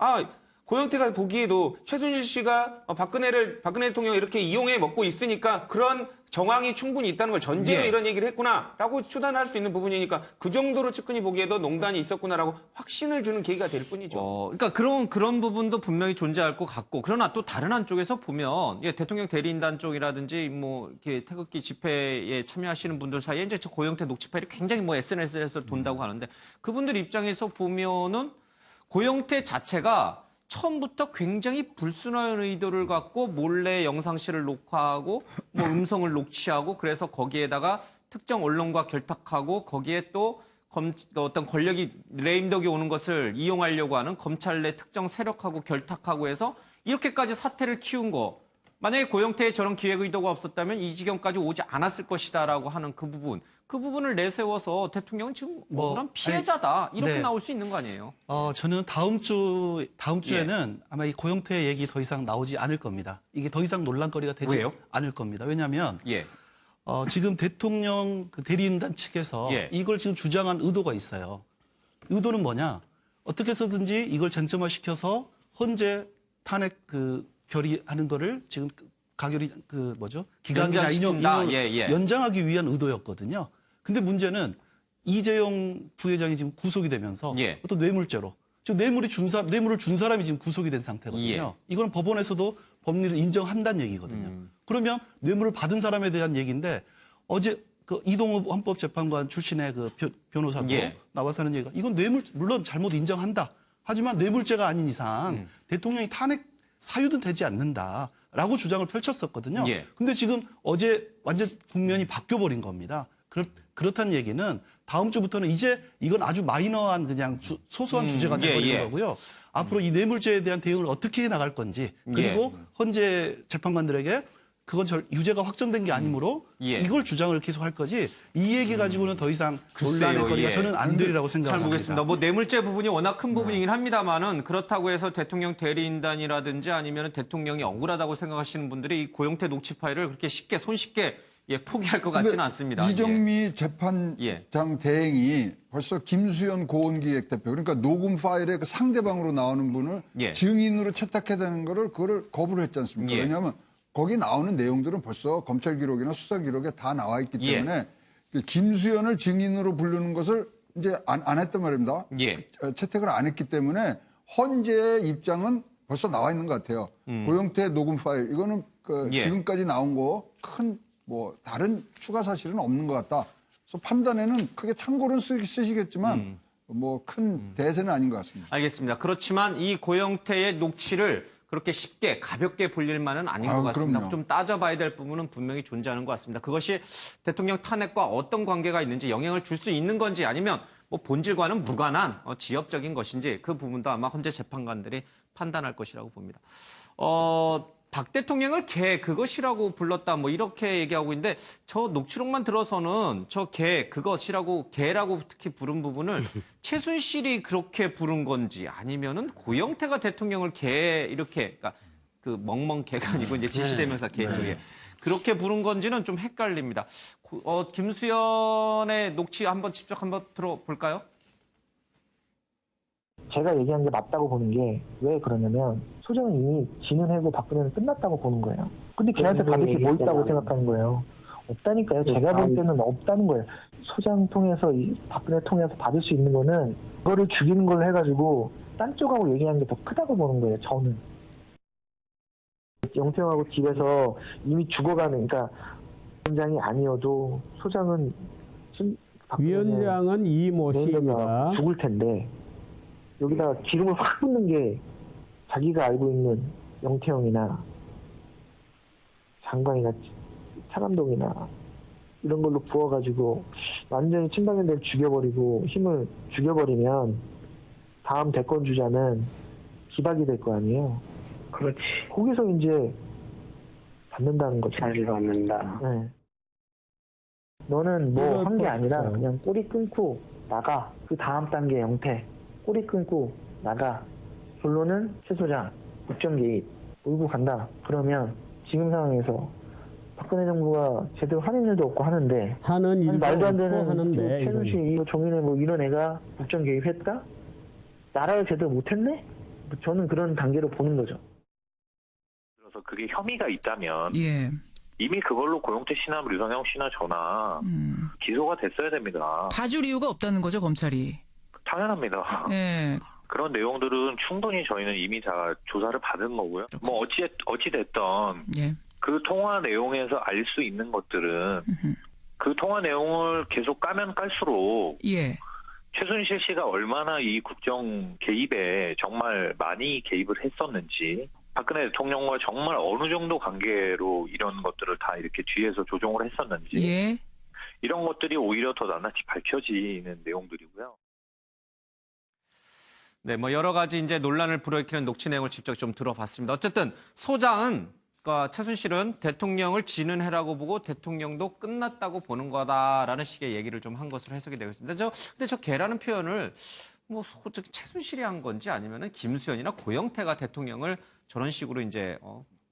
고영태가 보기에도 최순실 씨가 박근혜 대통령 이렇게 이용해 먹고 있으니까 그런 정황이 충분히 있다는 걸 전제로 예. 이런 얘기를 했구나라고 추단할 수 있는 부분이니까 그 정도로 측근이 보기에도 농단이 있었구나라고 확신을 주는 계기가 될 뿐이죠. 그러니까 그런 부분도 분명히 존재할 것 같고 그러나 또 다른 한쪽에서 보면 대통령 대리인단 쪽이라든지 뭐 이렇게 태극기 집회에 참여하시는 분들 사이에 이제 저 고영태 녹취 파일이 굉장히 뭐 SNS에서 돈다고 하는데 그분들 입장에서 보면은 고영태 자체가 처음부터 굉장히 불순한 의도를 갖고 몰래 영상실을 녹화하고 뭐 음성을 녹취하고 그래서 거기에다가 특정 언론과 결탁하고 거기에 또 어떤 권력이 레임덕이 오는 것을 이용하려고 하는 검찰 내 특정 세력하고 결탁하고 해서 이렇게까지 사태를 키운 거. 만약에 고영태의 저런 기획 의도가 없었다면 이 지경까지 오지 않았을 것이다라고 하는 그 부분을 내세워서 대통령은 지금 억울한 피해자다 이렇게 네. 나올 수 있는 거 아니에요? 저는 다음 주에는 아마 이 고영태 얘기 더 이상 나오지 않을 겁니다. 이게 더 이상 논란거리가 되지 왜요? 않을 겁니다. 왜냐하면 예. 지금 대통령 그 대리인단 측에서 예. 이걸 지금 주장한 의도가 있어요. 의도는 뭐냐? 어떻게 해서든지 이걸 쟁점화시켜서 헌재 탄핵 결의하는 거를 지금 가결이 기각이나 연장시킨다. 인용 연장하기 위한 의도였거든요. 근데 문제는 이재용 부회장이 지금 구속이 되면서 또 뇌물죄로 지금 뇌물을 준 사람이 지금 구속이 된 상태거든요. 이건 법원에서도 법리를 인정한다는 얘기거든요. 그러면 뇌물을 받은 사람에 대한 얘기인데 어제 그 이동욱 헌법재판관 출신의 그 변호사도 나와서 하는 얘기가 이건 물론 잘못 인정한다. 하지만 뇌물죄가 아닌 이상 대통령이 탄핵 사유도 되지 않는다라고 주장을 펼쳤었거든요. 근데 지금 어제 완전 국면이 바뀌어버린 겁니다. 그렇다는 얘기는 다음 주부터는 이제 이건 아주 마이너한 그냥 소소한 주제가 되버린 거고요. 앞으로 이 뇌물죄에 대한 대응을 어떻게 해 나갈 건지 그리고 헌재 재판관들에게 그건 유죄가 확정된 게 아니므로 이걸 주장을 계속할 거지 이 얘기 가지고는 더 이상 논란의 거리가 저는 안 되리라고 생각합니다. 잘 보겠습니다. 뭐 뇌물죄 부분이 워낙 큰 부분이긴 합니다만은 그렇다고 해서 대통령 대리인단이라든지 아니면 대통령이 억울하다고 생각하시는 분들이 이 고영태 녹취 파일을 그렇게 손쉽게 포기할 것 같지는 않습니다. 이정미 재판장 대행이 벌써 김수현 고원기획대표 그러니까 녹음 파일의 그 상대방으로 나오는 분을 증인으로 채택해야 되는 그거를 거부를 했지 않습니까? 왜냐하면 거기 나오는 내용들은 벌써 검찰 기록이나 수사 기록에 다 나와 있기 때문에 김수현을 증인으로 부르는 것을 이제 안 했단 말입니다. 채택을 안 했기 때문에 헌재의 입장은 벌써 나와 있는 것 같아요. 고영태 녹음 파일 이거는 지금까지 나온 거 큰 다른 추가 사실은 없는 것 같다. 그래서 판단에는 크게 참고는 쓰시겠지만 큰 대세는 아닌 것 같습니다. 알겠습니다. 그렇지만 이 고영태의 녹취를 그렇게 쉽게 가볍게 볼 일만은 아닌 것 같습니다. 그럼요. 좀 따져봐야 될 부분은 분명히 존재하는 것 같습니다. 그것이 대통령 탄핵과 어떤 관계가 있는지 영향을 줄 수 있는 건지 아니면 본질과는 무관한 지엽적인 것인지 그 부분도 아마 헌재 재판관들이 판단할 것이라고 봅니다. 박 대통령을 개 그것이라고 불렀다 뭐 이렇게 얘기하고 있는데 저 녹취록만 들어서는 저 개 그것이라고 개라고 특히 부른 부분을 최순실이 그렇게 부른 건지 아니면은 고영태가 대통령을 개 이렇게 그러니까 그 멍멍 개가 아니고 이제 지시대명사 개 쪽에 그렇게 부른 건지는 좀 헷갈립니다. 김수현의 녹취 직접 한번 들어볼까요? 제가 얘기한 게 맞다고 보는 게 왜 그러냐면 소장은 이미 진은하고 박근혜는 끝났다고 보는 거예요. 근데 걔한테 받을 게 뭐 있다고 생각하는 거예요. 없다니까요. 제가 볼 때는 없다는 거예요. 소장 통해서 박근혜 통해서 받을 수 있는 거는 그거를 죽이는 걸로 해가지고 딴 쪽하고 얘기하는 게 더 크다고 보는 거예요. 저는. 영태형하고 집에서 이미 죽어가는 그러니까 위원장이 아니어도 소장은 위원장은 이모 씨입니다. 죽을 텐데 여기다가 기름을 확 붓는 게 자기가 알고 있는 영태형이나 장관이나 차남동이나 이런 걸로 부어가지고 완전히 친박연대를 죽여버리고 힘을 죽여버리면 다음 대권 주자는 기박이 될 거 아니에요. 그렇지. 거기서 이제 받는다는 거죠. 잘 받는다. 네. 너는 뭐 한 게 아니라 그냥 꼬리 끊고 나가. 그 다음 단계 영태. 꼬리 끊고 나가. 결론은 최 소장 국정 개입 몰고 간다. 그러면 지금 상황에서 박근혜 정부가 제대로 하는 일도 없고 하는데 하는 일도 말도 안 없고 되는 하는데 최순실 정인의 뭐 이런 애가 국정 개입했다? 나라를 제대로 못했네? 저는 그런 단계로 보는 거죠. 그래서 그게 혐의가 있다면 예. 이미 그걸로 고영태 씨나 류성영 씨나 저나 기소가 됐어야 됩니다. 봐줄 이유가 없다는 거죠, 검찰이. 당연합니다. 예. 그런 내용들은 충분히 저희는 이미 다 조사를 받은 거고요. 뭐 어찌 됐던 예. 그 통화 내용에서 알 수 있는 것들은 그 통화 내용을 계속 까면 깔수록 예. 최순실 씨가 얼마나 이 국정 개입에 정말 많이 개입을 했었는지, 박근혜 대통령과 정말 어느 정도 관계로 이런 것들을 다 이렇게 뒤에서 조종을 했었는지, 예. 이런 것들이 오히려 더 낱낱이 밝혀지는 내용들이고요. 네, 뭐 여러 가지 이제 논란을 불러일으키는 녹취 내용을 직접 좀 들어봤습니다. 어쨌든 소장은 그러니까 최순실은 대통령을 진은해라고 보고 대통령도 끝났다고 보는 거다라는 식의 얘기를 좀 한 것으로 해석이 되고 있습니다. 근데 저 개라는 표현을 뭐 솔직히 최순실이 한 건지 아니면은 김수현이나 고영태가 대통령을 저런 식으로 이제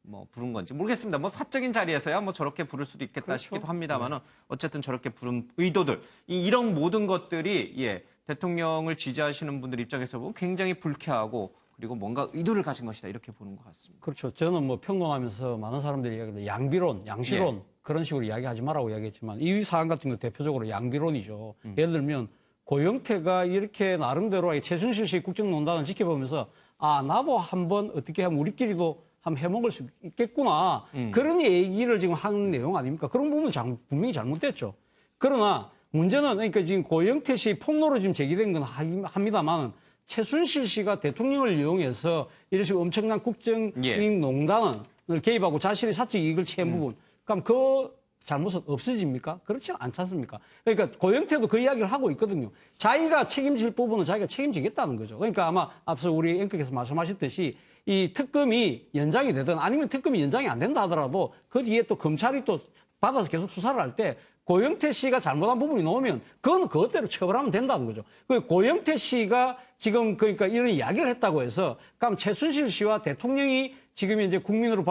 뭐 부른 건지 모르겠습니다. 뭐 사적인 자리에서야 뭐 저렇게 부를 수도 있겠다 그렇죠. 싶기도 합니다만은 어쨌든 저렇게 부른 의도들 이런 모든 것들이 대통령을 지지하시는 분들 입장에서 보면 굉장히 불쾌하고 그리고 뭔가 의도를 가진 것이다 이렇게 보는 것 같습니다. 그렇죠. 저는 뭐 평론하면서 많은 사람들이 이야기하는데 양비론, 양시론 그런 식으로 이야기하지 말라고 이야기했지만 이 사안 같은 거 대표적으로 양비론이죠. 예를 들면 고영태가 이렇게 나름대로 최순실 씨 국정농단을 지켜보면서 나도 한번 어떻게 하면 우리끼리도 한번 해먹을 수 있겠구나. 그런 얘기를 지금 한 내용 아닙니까? 그런 부분은 분명히 잘못됐죠. 그러나 문제는 그러니까 지금 고영태 씨 폭로로 지금 제기된 건 합니다만 최순실 씨가 대통령을 이용해서 이런 식으로 엄청난 국정이익 농단을 개입하고 자신의 사적 이익을 취한 부분. 그럼 그 잘못은 없어집니까? 그렇지 않지 않습니까? 그러니까 고영태도 그 이야기를 하고 있거든요. 자기가 책임질 부분은 자기가 책임지겠다는 거죠. 그러니까 아마 앞서 우리 앵커께서 말씀하셨듯이 이 특검이 연장이 되든 아니면 특검이 연장이 안 된다 하더라도 그 뒤에 또 검찰이 또 받아서 계속 수사를 할 때 고영태 씨가 잘못한 부분이 나오면 그건 그것대로 처벌하면 된다는 거죠. 그 고영태 씨가 지금 그러니까 이런 이야기를 했다고 해서 그럼 최순실 씨와 대통령이 지금 이제 국민으로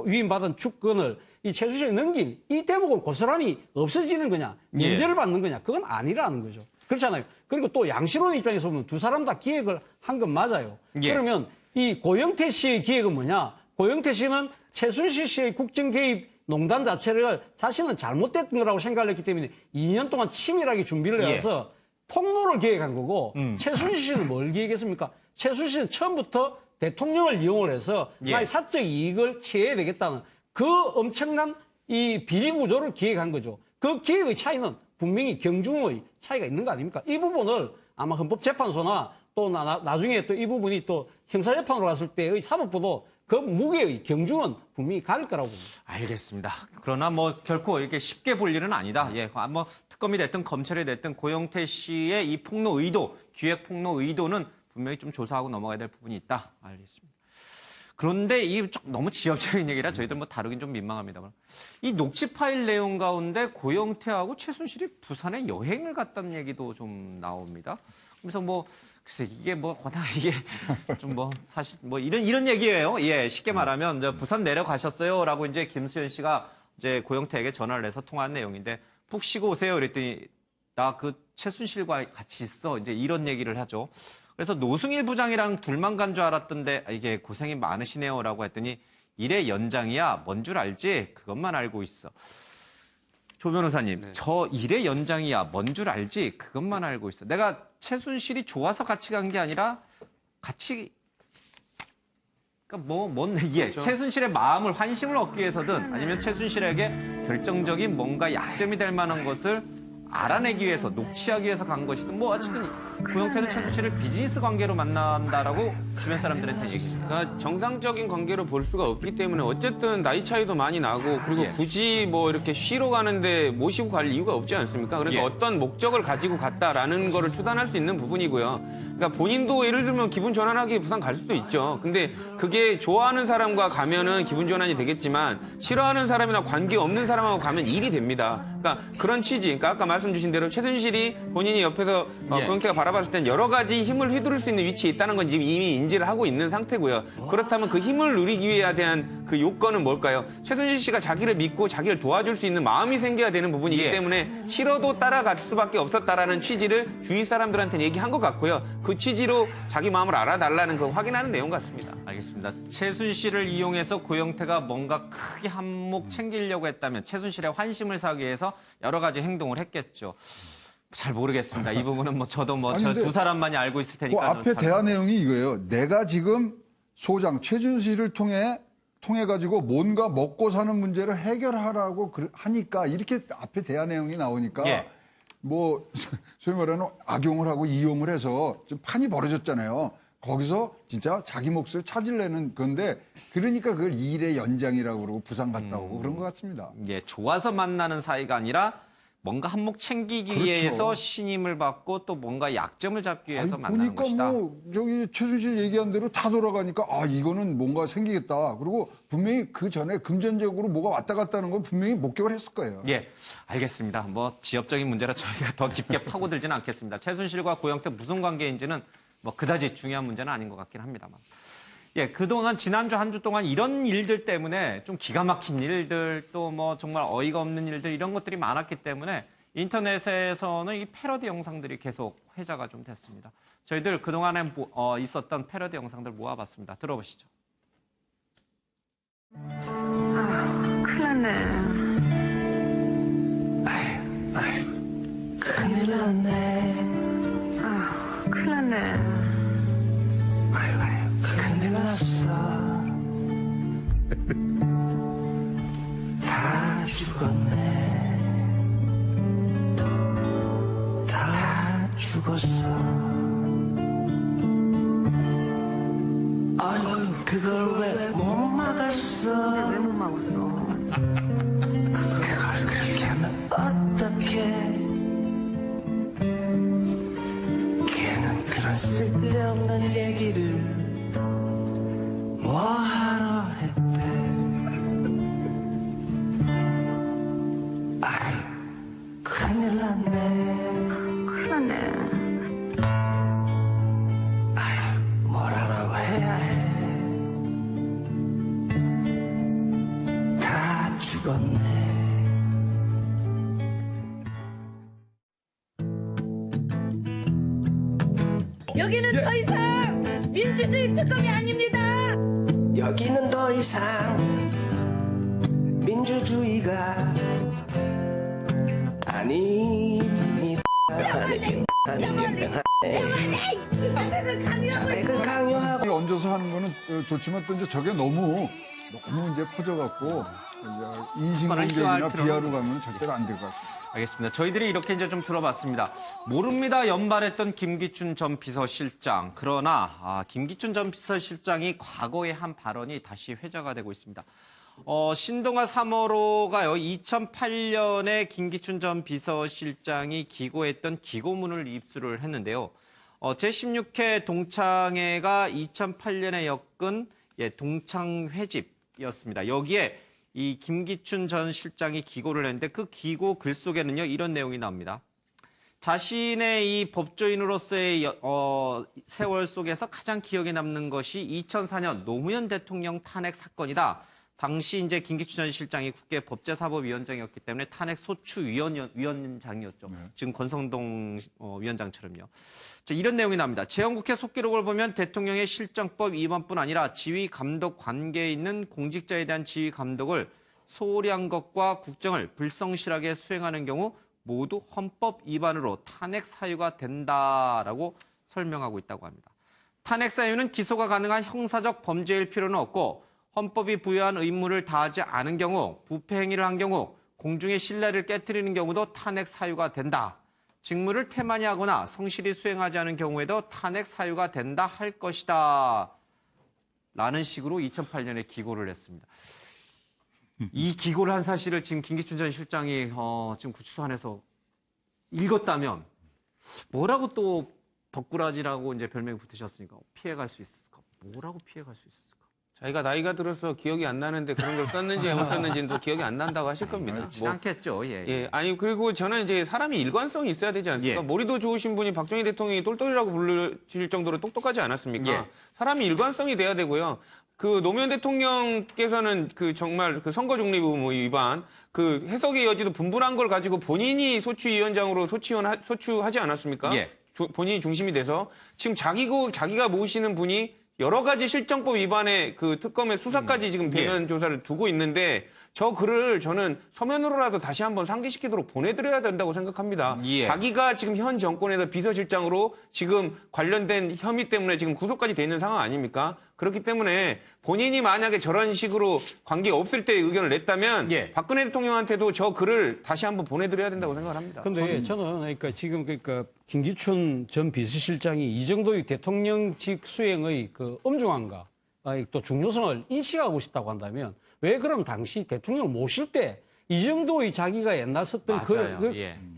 위임받은 주권을 이 최순실에 넘긴 이 대목은 고스란히 없어지는 거냐, 면제를 받는 거냐, 그건 아니라는 거죠. 그렇잖아요. 그리고 또 양시론 입장에서 보면 두 사람 다 기획을 한 건 맞아요. 그러면 이 고영태 씨의 기획은 뭐냐? 고영태 씨는 최순실 씨의 국정 개입 농단 자체를 자신은 잘못됐던 거라고 생각을 했기 때문에 2년 동안 치밀하게 준비를 해서 폭로를 기획한 거고 최순실 씨는 뭘 기획했습니까? 최순실 씨는 처음부터 대통령을 이용을 해서 나의 사적 이익을 취해야 되겠다는 그 엄청난 이 비리 구조를 기획한 거죠. 그 기획의 차이는 분명히 경중의 차이가 있는 거 아닙니까? 이 부분을 아마 헌법재판소나 또 나중에 또 이 부분이 또 형사재판으로 갔을 때의 사법부도 그 무게의 경중은 분명히 가릴 거라고 봅니다. 알겠습니다. 그러나 뭐 결코 이렇게 쉽게 볼 일은 아니다. 뭐 특검이 됐든 검찰이 됐든 고영태 씨의 이 폭로 의도, 기획 폭로 의도는 분명히 좀 조사하고 넘어가야 될 부분이 있다. 알겠습니다. 그런데 이게 너무 지엽적인 얘기라 저희들 뭐 다루긴 좀 민망합니다만 이 녹취 파일 내용 가운데 고영태하고 최순실이 부산에 여행을 갔다는 얘기도 좀 나옵니다. 그래서 뭐 글쎄 이게 뭐 워낙 이게 좀 뭐 사실 뭐 이런 얘기예요. 예, 쉽게 말하면 이제 부산 내려가셨어요라고 이제 김수현 씨가 이제 고영태에게 전화를 해서 통화한 내용인데 푹 쉬고 오세요. 그랬더니 나 그 최순실과 같이 있어. 이제 이런 얘기를 하죠. 그래서 노승일 부장이랑 둘만 간 줄 알았던데 이게 고생이 많으시네요라고 했더니 일의 연장이야. 뭔 줄 알지? 그것만 알고 있어. 조 변호사님, 저 일의 연장이야. 뭔 줄 알지? 그것만 알고 있어. 내가 최순실이 좋아서 같이 간 게 아니라 같이 그러니까 예, 최순실의 마음을 환심을 얻기 위해서든 아니면 최순실에게 결정적인 뭔가 약점이 될 만한 것을 알아내기 위해서 녹취하기 위해서 간 것이든 뭐 어쨌든 고영태는 최순실을 비즈니스 관계로 만난다라고 주변 사람들한테 얘기했습니다. 그러니까 정상적인 관계로 볼 수가 없기 때문에 어쨌든 나이 차이도 많이 나고 그리고 굳이 뭐 이렇게 쉬러 가는데 모시고 갈 이유가 없지 않습니까? 그러니까 어떤 목적을 가지고 갔다라는 거를 추단할 수 있는 부분이고요. 그러니까 본인도 예를 들면 기분 전환하기 부산 갈 수도 있죠. 근데 그게 좋아하는 사람과 가면은 기분 전환이 되겠지만 싫어하는 사람이나 관계 없는 사람하고 가면 일이 됩니다. 그러니까 그런 취지. 그러니까 아까 말씀 주신 대로 최순실이 본인이 옆에서 고영태가 바라봤을 땐 여러 가지 힘을 휘두를 수 있는 위치에 있다는 건 지금 이미 인지를 하고 있는 상태고요. 그렇다면 그 힘을 누리기 위해 대한 그 요건은 뭘까요? 최순실 씨가 자기를 믿고 자기를 도와줄 수 있는 마음이 생겨야 되는 부분이기 때문에 싫어도 따라갈 수밖에 없었다라는 취지를 주위 사람들한테는 얘기한 것 같고요. 그 취지로 자기 마음을 알아달라는 거 확인하는 내용 같습니다. 알겠습니다. 최순실을 이용해서 고영태가 뭔가 크게 한몫 챙기려고 했다면 최순실의 환심을 사기 위해서 여러 가지 행동을 했겠죠. 잘 모르겠습니다. 이 부분은 뭐 저도 뭐 저 두 사람만이 알고 있을 테니까. 그 앞에 대화 내용이 이거예요. 내가 지금 소장 최순실을 통해 가지고 뭔가 먹고 사는 문제를 해결하라고 하니까 이렇게 앞에 대화 내용이 나오니까 뭐 소위 말하는 악용을 하고 이용을 해서 좀 판이 벌어졌잖아요. 거기서 진짜 자기 몫을 찾으려는 건데 그러니까 그걸 일의 연장이라고 그러고 부산 갔다 오고 그런 것 같습니다. 예, 좋아서 만나는 사이가 아니라 뭔가 한몫 챙기기 위해서 신임을 받고 또 뭔가 약점을 잡기 위해서 만나는 것이다. 보니까 뭐 저기 최순실 얘기한 대로 다 돌아가니까 아 이거는 뭔가 생기겠다. 그리고 분명히 그 전에 금전적으로 뭐가 왔다 갔다 하는 건 분명히 목격을 했을 거예요. 예, 알겠습니다. 뭐 지엽적인 문제라 저희가 더 깊게 파고들지는 않겠습니다. 최순실과 고영태 무슨 관계인지는 뭐 그다지 중요한 문제는 아닌 것 같긴 합니다만. 예, 그동안 지난주 한 주 동안 이런 일들 때문에 좀 기가 막힌 일들 또 뭐 정말 어이가 없는 일들 이런 것들이 많았기 때문에 인터넷에서는 이 패러디 영상들이 계속 회자가 좀 됐습니다. 저희들 그동안에 있었던 패러디 영상들 모아봤습니다. 들어보시죠. 큰일 났네. 큰일 났네. 큰일 났네. 큰일 났어. 다 죽었네. 다 죽었어. 아유, 그걸 왜 못 막았어? 왜 못 막았어? 그걸 그렇게 하면 어떡해? 걔는 그런 쓸데없는 얘기를 뭐하러 했대? 아이, 큰일 났네. 큰일 났네. 아이, 뭐라고 해야 해? 다 죽었네. 여기는 더 이상 민주주의 특검이 아닙니다. 여기는 더 이상 민주주의가 아닙니다. 자백을 강요하고 얹어서 하는 거는 좋지만 또 이제 저게 너무 이제 퍼져갖고 이제 인신공격이나 비하로 가면 절대로 안 될 것 같습니다. 알겠습니다. 저희들이 이렇게 이제 좀 들어봤습니다. 모릅니다. 연발했던 김기춘 전 비서실장. 그러나 김기춘 전 비서실장이 과거의 한 발언이 다시 회자가 되고 있습니다. 신동아 3호로가요. 2008년에 김기춘 전 비서실장이 기고했던 기고문을 입수를 했는데요. 제16회 동창회가 2008년에 엮은 동창회집이었습니다. 여기에 이 김기춘 전 실장이 기고를 했는데 그 기고 글 속에는요 이런 내용이 나옵니다. 자신의 이 법조인으로서의 세월 속에서 가장 기억에 남는 것이 2004년 노무현 대통령 탄핵 사건이다. 당시 이제 김기춘 전 실장이 국회 법제사법위원장이었기 때문에 탄핵 소추위원장이었죠. 지금 권성동 위원장처럼요. 자, 이런 내용이 나옵니다. 재헌국회 속기록을 보면 대통령의 실정법 위반뿐 아니라 지휘 감독 관계에 있는 공직자에 대한 지휘 감독을 소홀히 한 것과 국정을 불성실하게 수행하는 경우 모두 헌법 위반으로 탄핵 사유가 된다라고 설명하고 있다고 합니다. 탄핵 사유는 기소가 가능한 형사적 범죄일 필요는 없고 헌법이 부여한 의무를 다하지 않은 경우, 부패 행위를 한 경우, 공중의 신뢰를 깨트리는 경우도 탄핵 사유가 된다. 직무를 태만히 하거나 성실히 수행하지 않은 경우에도 탄핵 사유가 된다 할 것이다. 라는 식으로 2008년에 기고를 했습니다. 이 기고를 한 사실을 지금 김기춘 전 실장이 지금 구치소 안에서 읽었다면 뭐라고 또 덕구라지라고 이제 별명이 붙으셨으니까 피해갈 수 있을까? 뭐라고 피해갈 수 있을까? 자기가 나이가 들어서 기억이 안 나는데 그런 걸 썼는지 못 썼는지는 또 기억이 안 난다고 하실 겁니다. 그렇지 않겠죠. 예. 예. 아니 그리고 저는 이제 사람이 일관성이 있어야 되지 않습니까? 예. 머리도 좋으신 분이 박정희 대통령이 똘똘이라고 부르실 정도로 똑똑하지 않았습니까? 예. 사람이 일관성이 돼야 되고요. 그 노무현 대통령께서는 그 정말 그 선거 중립 의무 위반, 그 해석의 여지도 분분한 걸 가지고 본인이 소추위원장으로 소추하지 않았습니까? 예. 본인이 중심이 돼서 지금 자기가 모시는 분이 여러 가지 실정법 위반의 그 특검의 수사까지 지금 대면 조사를 두고 있는데 저 글을 저는 서면으로라도 다시 한번 상기시키도록 보내드려야 된다고 생각합니다. 예. 자기가 지금 현 정권에서 비서실장으로 지금 관련된 혐의 때문에 지금 구속까지 돼 있는 상황 아닙니까? 그렇기 때문에 본인이 만약에 저런 식으로 관계 없을 때 의견을 냈다면 박근혜 대통령한테도 저 글을 다시 한번 보내드려야 된다고 생각을 합니다. 그런데 저는 그러니까 지금 김기춘 전 비서실장이 이 정도의 대통령직 수행의 그 엄중함과 또 중요성을 인식하고 싶다고 한다면 왜 그럼 당시 대통령을 모실 때 이 정도의 자기가 옛날 썼던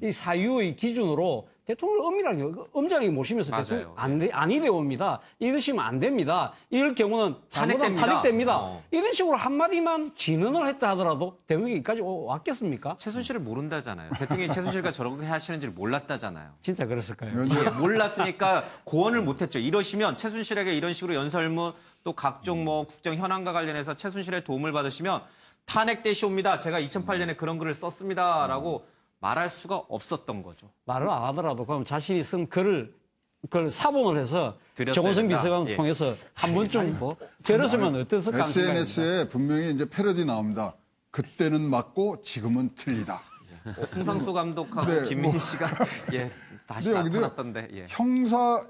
이 사유의 기준으로 대통령을 엄밀하게 엄정하게 모시면서 대통령 아니 되옵니다. 이러시면 안 됩니다. 이럴 경우는 탄핵됩니다. 이런 식으로 한마디만 진언을 했다 하더라도 대통령이 여기까지 왔겠습니까? 최순실을 모른다잖아요. 대통령이 최순실과 저렇게 하시는지를 몰랐다잖아요. 진짜 그랬을까요? 예, 몰랐으니까 고언을 못했죠. 이러시면 최순실에게 이런 식으로 연설문 또 각종 뭐 국정 현안과 관련해서 최순실의 도움을 받으시면 탄핵되시옵니다. 제가 2008년에 그런 글을 썼습니다라고 말할 수가 없었던 거죠. 말을 안 하더라도 그럼 자신이 쓴 글을 그걸 사본을 해서 정호성 비서관을 통해서 한 번쯤 들었으면 어땠을까? SNS에 분명히 이제 패러디 나옵니다. 그때는 맞고 지금은 틀리다. 홍상수 감독하고 김민희 씨가 다시 나타났던데.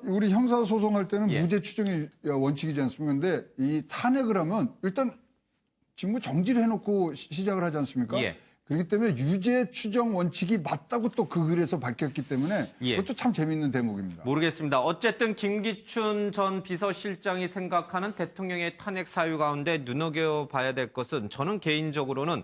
우리 형사 소송할 때는 무죄 추정의 원칙이지 않습니까? 근데 이 탄핵을 하면 일단 직무 정지를 해놓고 시작을 하지 않습니까? 그렇기 때문에 유죄 추정 원칙이 맞다고 또 그 글에서 밝혔기 때문에 그것도 참 재미있는 대목입니다. 모르겠습니다. 어쨌든 김기춘 전 비서실장이 생각하는 대통령의 탄핵 사유 가운데 눈여겨봐야 될 것은 저는 개인적으로는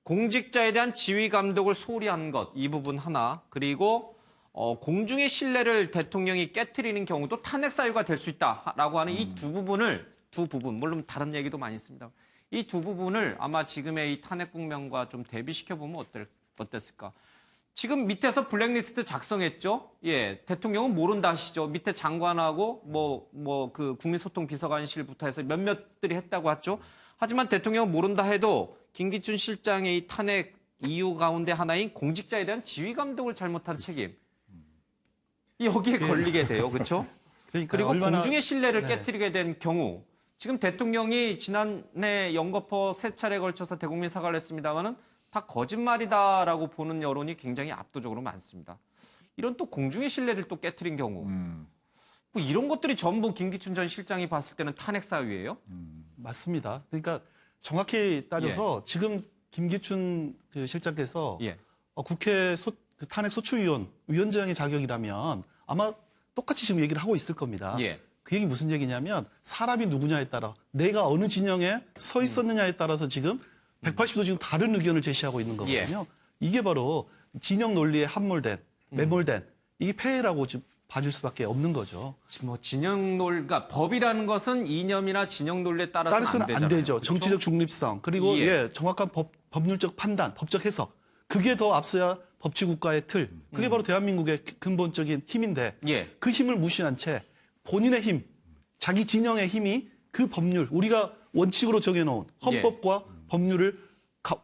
공직자에 대한 지휘 감독을 소홀히 한 것, 이 부분 하나, 그리고 공중의 신뢰를 대통령이 깨트리는 경우도 탄핵 사유가 될 수 있다라고 하는 이 두 부분, 물론 다른 얘기도 많이 있습니다. 이 두 부분을 아마 지금의 이 탄핵 국면과 좀 대비시켜보면 어땠을까? 지금 밑에서 블랙리스트 작성했죠? 대통령은 모른다 하시죠. 밑에 장관하고 그 국민소통 비서관실부터 해서 몇몇들이 했다고 하죠. 하지만 대통령은 모른다 해도 김기춘 실장의 이 탄핵 이유 가운데 하나인 공직자에 대한 지휘 감독을 잘못한 책임. 여기에 걸리게 돼요. 그렇죠? 그리고 공중의 신뢰를 깨트리게 된 경우 지금 대통령이 지난해 영거포 3차례에 걸쳐서 대국민 사과를 했습니다마는 다 거짓말이다라고 보는 여론이 굉장히 압도적으로 많습니다. 이런 또 공중의 신뢰를 또 깨트린 경우 뭐 이런 것들이 전부 김기춘 전 실장이 봤을 때는 탄핵 사유예요? 맞습니다. 그러니까 정확히 따져서 지금 김기춘 그 실장께서 국회 탄핵 위원장의 자격이라면 아마 똑같이 지금 얘기를 하고 있을 겁니다. 그 얘기 무슨 얘기냐면 사람이 누구냐에 따라 내가 어느 진영에 서 있었느냐에 따라서 지금 180도 지금 다른 의견을 제시하고 있는 거거든요. 이게 바로 진영 논리에 함몰된, 매몰된 이게 폐해라고 지금 봐줄 수밖에 없는 거죠. 뭐 그러니까 법이라는 것은 이념이나 진영 논리에 따라서는 안 되죠. 그렇죠? 정치적 중립성 그리고 정확한 법률적 판단, 법적 해석 그게 더 앞서야 법치국가의 틀. 그게 바로 대한민국의 근본적인 힘인데 그 힘을 무시한 채 본인의 힘, 자기 진영의 힘이 그 법률, 우리가 원칙으로 정해놓은 헌법과 법률을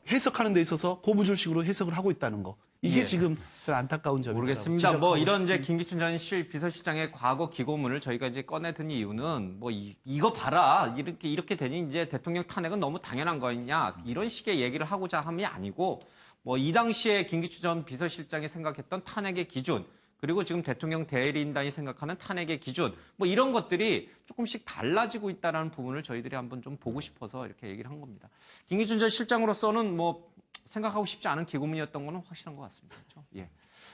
해석하는 데 있어서 고무줄식으로 해석을 하고 있다는 거. 이게 지금 안타까운 점입니다. 모르겠습니다. 뭐 이런 이제 김기춘 전 비서실장의 과거 기고문을 저희가 이제 꺼내든 이유는 뭐 이거 봐라 이렇게 되니 이제 대통령 탄핵은 너무 당연한 거냐 이런 식의 얘기를 하고자 함이 아니고 뭐 이 당시에 김기춘 전 비서실장이 생각했던 탄핵의 기준 그리고 지금 대통령 대리인단이 생각하는 탄핵의 기준 뭐 이런 것들이 조금씩 달라지고 있다는 부분을 저희들이 한번 좀 보고 싶어서 이렇게 얘기를 한 겁니다. 김기춘 전 실장으로서는 뭐 생각하고 싶지 않은 기고문이었던 건 확실한 것 같습니다. 그렇죠? 예.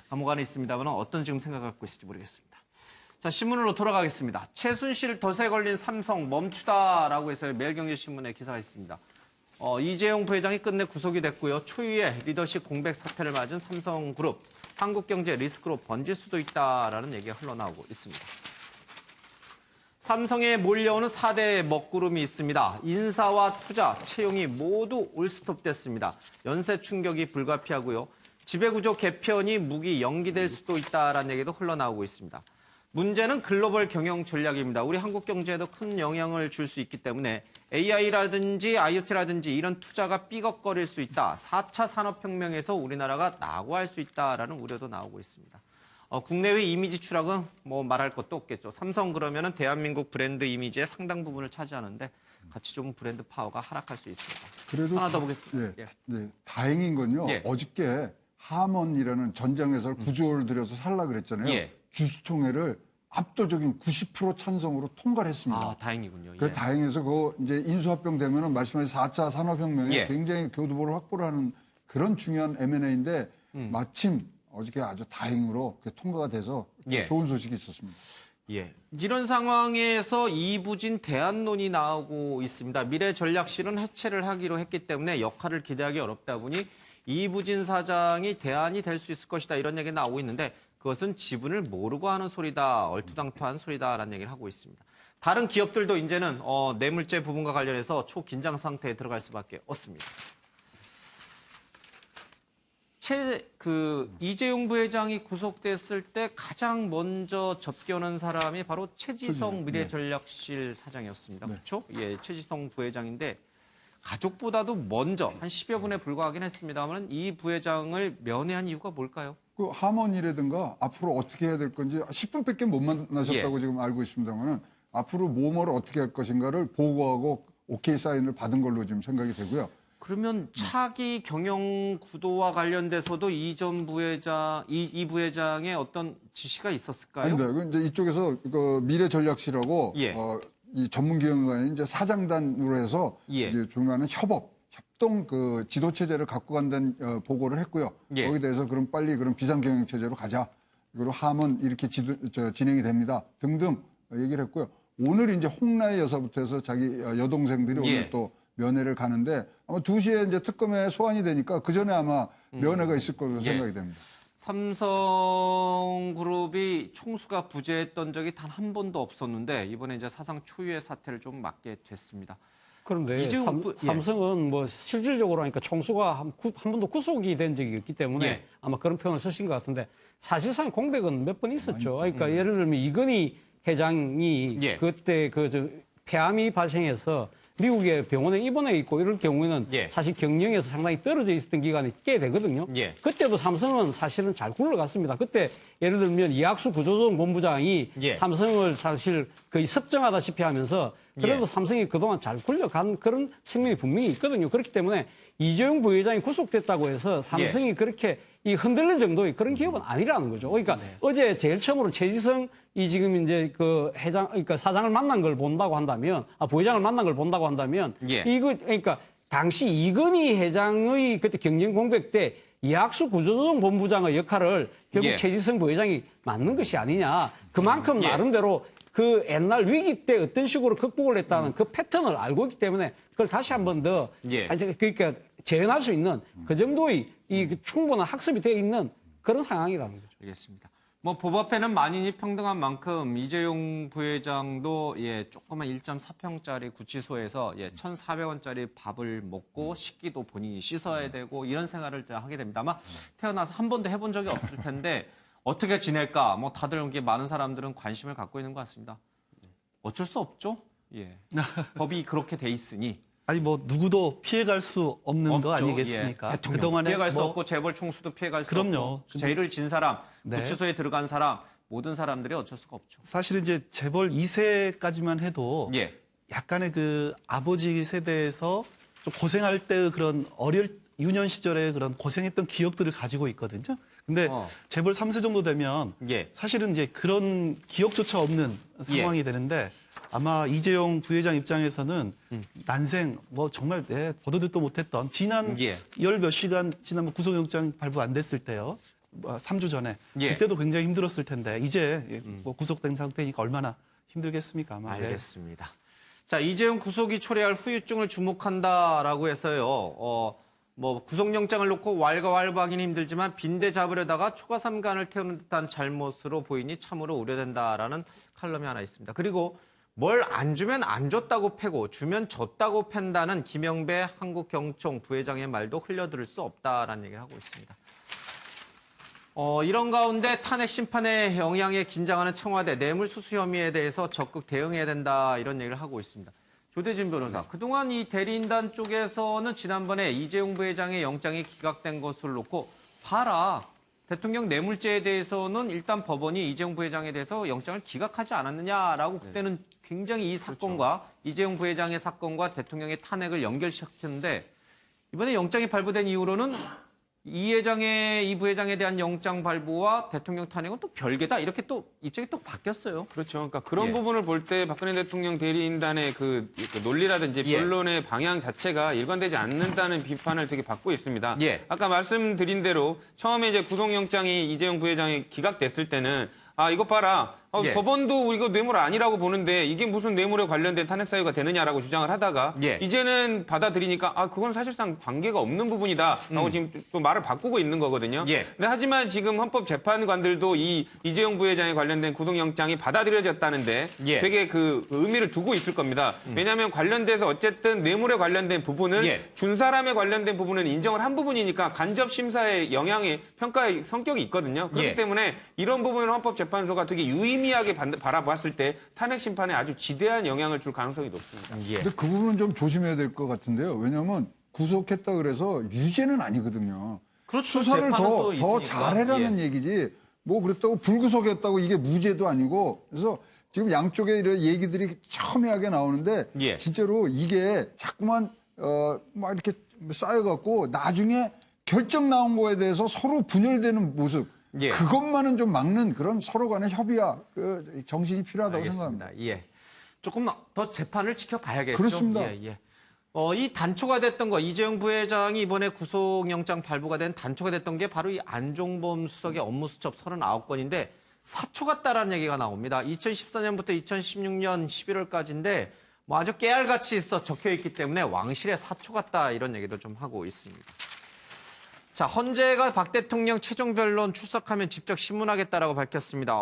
감옥 안에 있습니다만 어떤 지금 생각을 갖고 있을지 모르겠습니다. 자, 신문으로 돌아가겠습니다. 최순실 덫에 걸린 삼성 멈추다라고 해서 매일경제신문에 기사가 있습니다. 이재용 부회장이 끝내 구속이 됐고요. 초유의 리더십 공백 사태를 맞은 삼성그룹, 한국경제 리스크로 번질 수도 있다라는 얘기가 흘러나오고 있습니다. 삼성에 몰려오는 4대 먹구름이 있습니다. 인사와 투자, 채용이 모두 올스톱됐습니다. 연쇄 충격이 불가피하고요. 지배구조 개편이 무기 연기될 수도 있다라는 얘기도 흘러나오고 있습니다. 문제는 글로벌 경영 전략입니다. 우리 한국 경제에도 큰 영향을 줄 수 있기 때문에 AI라든지 IoT라든지 이런 투자가 삐걱거릴 수 있다. 4차 산업혁명에서 우리나라가 낙오할 수 있다라는 우려도 나오고 있습니다. 국내외 이미지 추락은 뭐 말할 것도 없겠죠. 삼성 그러면은 대한민국 브랜드 이미지의 상당 부분을 차지하는데 같이 좀 브랜드 파워가 하락할 수 있습니다. 그래도 하나 더 보겠습니다. 다행인 건요. 어저께 하먼이라는 전장에서 9조를 들여서 살라 그랬잖아요. 주주총회를 압도적인 90% 찬성으로 통과를 했습니다. 아, 다행이군요. 그래서 다행해서 그 이제 인수합병 되면은 말씀하신 4차 산업혁명에 굉장히 교두보를 확보를 하는 그런 중요한 M&A인데 마침 어저께 아주 다행으로 통과가 돼서 좋은 소식이 있었습니다. 이런 상황에서 이부진 대안론이 나오고 있습니다. 미래전략실은 해체를 하기로 했기 때문에 역할을 기대하기 어렵다 보니 이부진 사장이 대안이 될 수 있을 것이다 이런 얘기가 나오고 있는데 그것은 지분을 모르고 하는 소리다, 얼토당토한 소리다라는 얘기를 하고 있습니다. 다른 기업들도 이제는 뇌물죄 부분과 관련해서 초긴장 상태에 들어갈 수밖에 없습니다. 이재용 부회장이 구속됐을 때 가장 먼저 접견한 사람이 바로 최지성 미래전략실 사장이었습니다. 그렇죠? 최지성 부회장인데 가족보다도 먼저 한 10여 분에 불과하긴 했습니다만 이 부회장을 면회한 이유가 뭘까요? 그 하먼이라든가 앞으로 어떻게 해야 될 건지 10분밖에 못 만나셨다고 지금 알고 있습니다만 앞으로 뭐를 어떻게 할 것인가를 보고하고 오케이 사인을 받은 걸로 지금 생각이 되고요. 그러면 차기 경영 구도와 관련돼서도 이 부회장의 어떤 지시가 있었을까요? 아닙니다. 이제 이쪽에서 그 미래전략실하고 이 전문기관이 이제 사장단으로 해서 이제 중요한 협동 그 지도 체제를 갖고 간다는 보고를 했고요. 거기에 대해서 그럼 빨리 그럼 비상경영 체제로 가자. 그리고 하면 이렇게 진행이 됩니다. 등등 얘기를 했고요. 오늘 이제 홍라의 여사부터 해서 자기 여동생들이 오늘 또 면회를 가는데 아마 2시에 이제 특검에 소환이 되니까 그 전에 아마 면회가 있을 거로 생각이 됩니다. 삼성그룹이 총수가 부재했던 적이 단 한 번도 없었는데 이번에 이제 사상 초유의 사태를 좀 맞게 됐습니다. 그런데 삼성은 뭐 실질적으로 하니까 총수가 한 번도 구속이 된 적이 없기 때문에 아마 그런 표현을 쓰신 것 같은데 사실상 공백은 몇 번 있었죠. 그러니까 예를 들면 이건희 회장이 그때 폐암이 발생해서 미국의 병원에 입원해 있고 이럴 경우에는 사실 경영에서 상당히 떨어져 있었던 기간이 꽤 되거든요. 그때도 삼성은 사실은 잘 굴러갔습니다. 그때 예를 들면 이학수 구조조정 본부장이 삼성을 사실 거의 섭정하다시피 하면서 그래도 삼성이 그동안 잘 굴러간 그런 측면이 분명히 있거든요. 그렇기 때문에 이재용 부회장이 구속됐다고 해서 삼성이 그렇게 흔들릴 정도의 그런 기업은 아니라는 거죠. 그러니까 어제 제일 처음으로 최지성 지금 이제 그러니까 사장을 만난 걸 본다고 한다면, 부회장을 만난 걸 본다고 한다면, 그러니까 당시 이건희 회장의 그때 경영 공백 때 이학수 구조조정 본부장의 역할을 결국 최지성 부회장이 맡는 것이 아니냐. 그만큼 나름대로 그 옛날 위기 때 어떤 식으로 극복을 했다는 그 패턴을 알고 있기 때문에 그걸 다시 한 번 더 그러니까 재현할 수 있는 그 정도의 충분한 학습이 되어 있는 그런 상황이라는 거죠. 알겠습니다. 뭐 법 앞에는 만인이 평등한 만큼 이재용 부회장도 조그만 1.4평짜리 구치소에서 1,400원짜리 밥을 먹고 식기도 본인이 씻어야 되고 이런 생활을 하게 됩니다. 아마 태어나서 한 번도 해본 적이 없을 텐데 어떻게 지낼까? 뭐 다들 이게 많은 사람들은 관심을 갖고 있는 것 같습니다. 어쩔 수 없죠. 법이 그렇게 돼 있으니. 아니 뭐 누구도 피해갈 수 없는 없죠. 거 아니겠습니까? 대통령 그동안에 피해갈 수 뭐 없고 재벌 총수도 피해갈 수 그럼요. 없고 죄를 진 사람, 네. 구치소에 들어간 사람 모든 사람들이 어쩔 수가 없죠. 사실은 이제 재벌 2세까지만 해도 약간의 그 아버지 세대에서 좀 고생할 때의 그런 유년 시절에 그런 고생했던 기억들을 가지고 있거든요. 근데 재벌 3세 정도 되면 사실은 이제 그런 기억조차 없는 상황이 되는데 아마 이재용 부회장 입장에서는 난생 뭐 정말 보도 듣도 못했던 지난 열 몇 시간 지난 구속영장 발부 안 됐을 때요. 3주 전에 그때도 굉장히 힘들었을 텐데 이제 뭐 구속된 상태니까 얼마나 힘들겠습니까? 아마. 알겠습니다. 자, 이재용 구속이 초래할 후유증을 주목한다라고 해서요. 뭐 구속영장을 놓고 왈가왈부하기는 힘들지만 빈대 잡으려다가 초가삼간을 태우는 듯한 잘못으로 보이니 참으로 우려된다라는 칼럼이 하나 있습니다. 그리고 뭘 안 주면 안 줬다고 패고 주면 줬다고 팬다는 김영배 한국경총 부회장의 말도 흘려들을 수 없다라는 얘기를 하고 있습니다. 이런 가운데 탄핵 심판의 영향에 긴장하는 청와대 뇌물수수 혐의에 대해서 적극 대응해야 된다 이런 얘기를 하고 있습니다. 조대진 변호사, 그동안 이 대리인단 쪽에서는 지난번에 이재용 부회장의 영장이 기각된 것을 놓고 봐라. 대통령 뇌물죄에 대해서는 일단 법원이 이재용 부회장에 대해서 영장을 기각하지 않았느냐라고 그때는 굉장히 이 사건과 이재용 부회장의 사건과 대통령의 탄핵을 연결시켰는데 이번에 영장이 발부된 이후로는 이 부회장에 대한 영장 발부와 대통령 탄핵은 또 별개다. 이렇게 또 입장이 또 바뀌었어요. 그렇죠. 그러니까 그런 부분을 볼 때 박근혜 대통령 대리인단의 그 논리라든지 변론의 방향 자체가 일관되지 않는다는 비판을 되게 받고 있습니다. 아까 말씀드린 대로 처음에 이제 구속영장이 이재용 부회장이 기각됐을 때는 이거 봐라. 법원도 이거 뇌물 아니라고 보는데 이게 무슨 뇌물에 관련된 탄핵 사유가 되느냐라고 주장을 하다가 이제는 받아들이니까 그건 사실상 관계가 없는 부분이다라고 지금 또 말을 바꾸고 있는 거거든요. 근데 하지만 지금 헌법재판관들도 이 이재용 부회장에 관련된 구속영장이 받아들여졌다는데 되게 그 의미를 두고 있을 겁니다. 왜냐하면 관련돼서 어쨌든 뇌물에 관련된 부분을 준 사람에 관련된 부분은 인정을 한 부분이니까 간접 심사의 영향의 평가의 성격이 있거든요. 그렇기 때문에 이런 부분을 헌법재판소가 되게 유의미하게 바라봤을 때 탄핵 심판에 아주 지대한 영향을 줄 가능성이 높습니다. 근데 그 부분은 좀 조심해야 될 것 같은데요. 왜냐하면 구속했다 그래서 유죄는 아니거든요. 그렇죠. 수사를 더 있으니까. 잘해라는 얘기지. 뭐 그랬다고 불구속했다고 이게 무죄도 아니고. 그래서 지금 양쪽에 이런 얘기들이 첨예하게 나오는데 진짜로 이게 자꾸만 막 이렇게 쌓여갖고 나중에 결정 나온 거에 대해서 서로 분열되는 모습. 그것만은 좀 막는 그런 서로 간의 협의와 정신이 필요하다고 생각합니다. 조금 더 재판을 지켜봐야겠죠. 그렇습니다. 이 단초가 됐던 거, 이재용 부회장이 이번에 구속영장 발부가 된 단초가 됐던 게 바로 이 안종범 수석의 업무수첩 39건인데 사초 같다라는 얘기가 나옵니다. 2014년부터 2016년 11월까지인데 뭐 아주 깨알같이 적혀 있기 때문에 왕실의 사초 같다 이런 얘기도 좀 하고 있습니다. 자, 헌재가 박 대통령 최종 변론 출석하면 직접 신문하겠다라고 밝혔습니다.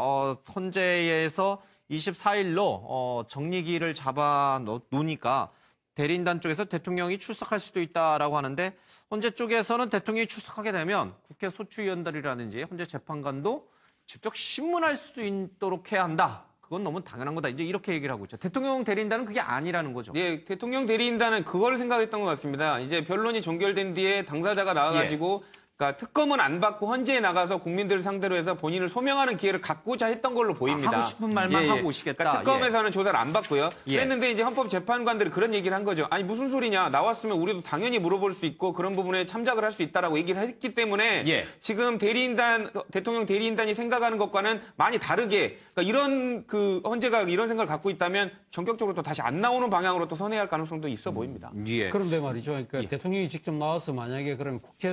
헌재에서 24일로 정리기를 잡아 놓으니까 대리인단 쪽에서 대통령이 출석할 수도 있다라고 하는데 헌재 쪽에서는 대통령이 출석하게 되면 국회 소추위원들이라든지 헌재 재판관도 직접 신문할 수 있도록 해야 한다. 그건 너무 당연한 거다. 이제 이렇게 얘기를 하고 있죠. 대통령 대리인단은 그게 아니라는 거죠. 대통령 대리인단은 그걸 생각했던 것 같습니다. 이제 변론이 종결된 뒤에 당사자가 나와가지고 그러니까 특검은 안 받고 헌재에 나가서 국민들을 상대로 해서 본인을 소명하는 기회를 갖고자 했던 걸로 보입니다. 하고 싶은 말만 하고 오시겠다. 그러니까 특검에서는 조사를 안 받고요. 그랬는데 이제 헌법재판관들이 그런 얘기를 한 거죠. 아니 무슨 소리냐. 나왔으면 우리도 당연히 물어볼 수 있고 그런 부분에 참작을 할 수 있다라고 얘기를 했기 때문에 지금 대통령 대리인단이 생각하는 것과는 많이 다르게 그러니까 이런 헌재가 이런 생각을 갖고 있다면 전격적으로 또 다시 안 나오는 방향으로 또 선회할 가능성도 있어 보입니다. 그런데 말이죠. 그러니까 대통령이 직접 나와서 만약에 그런 국회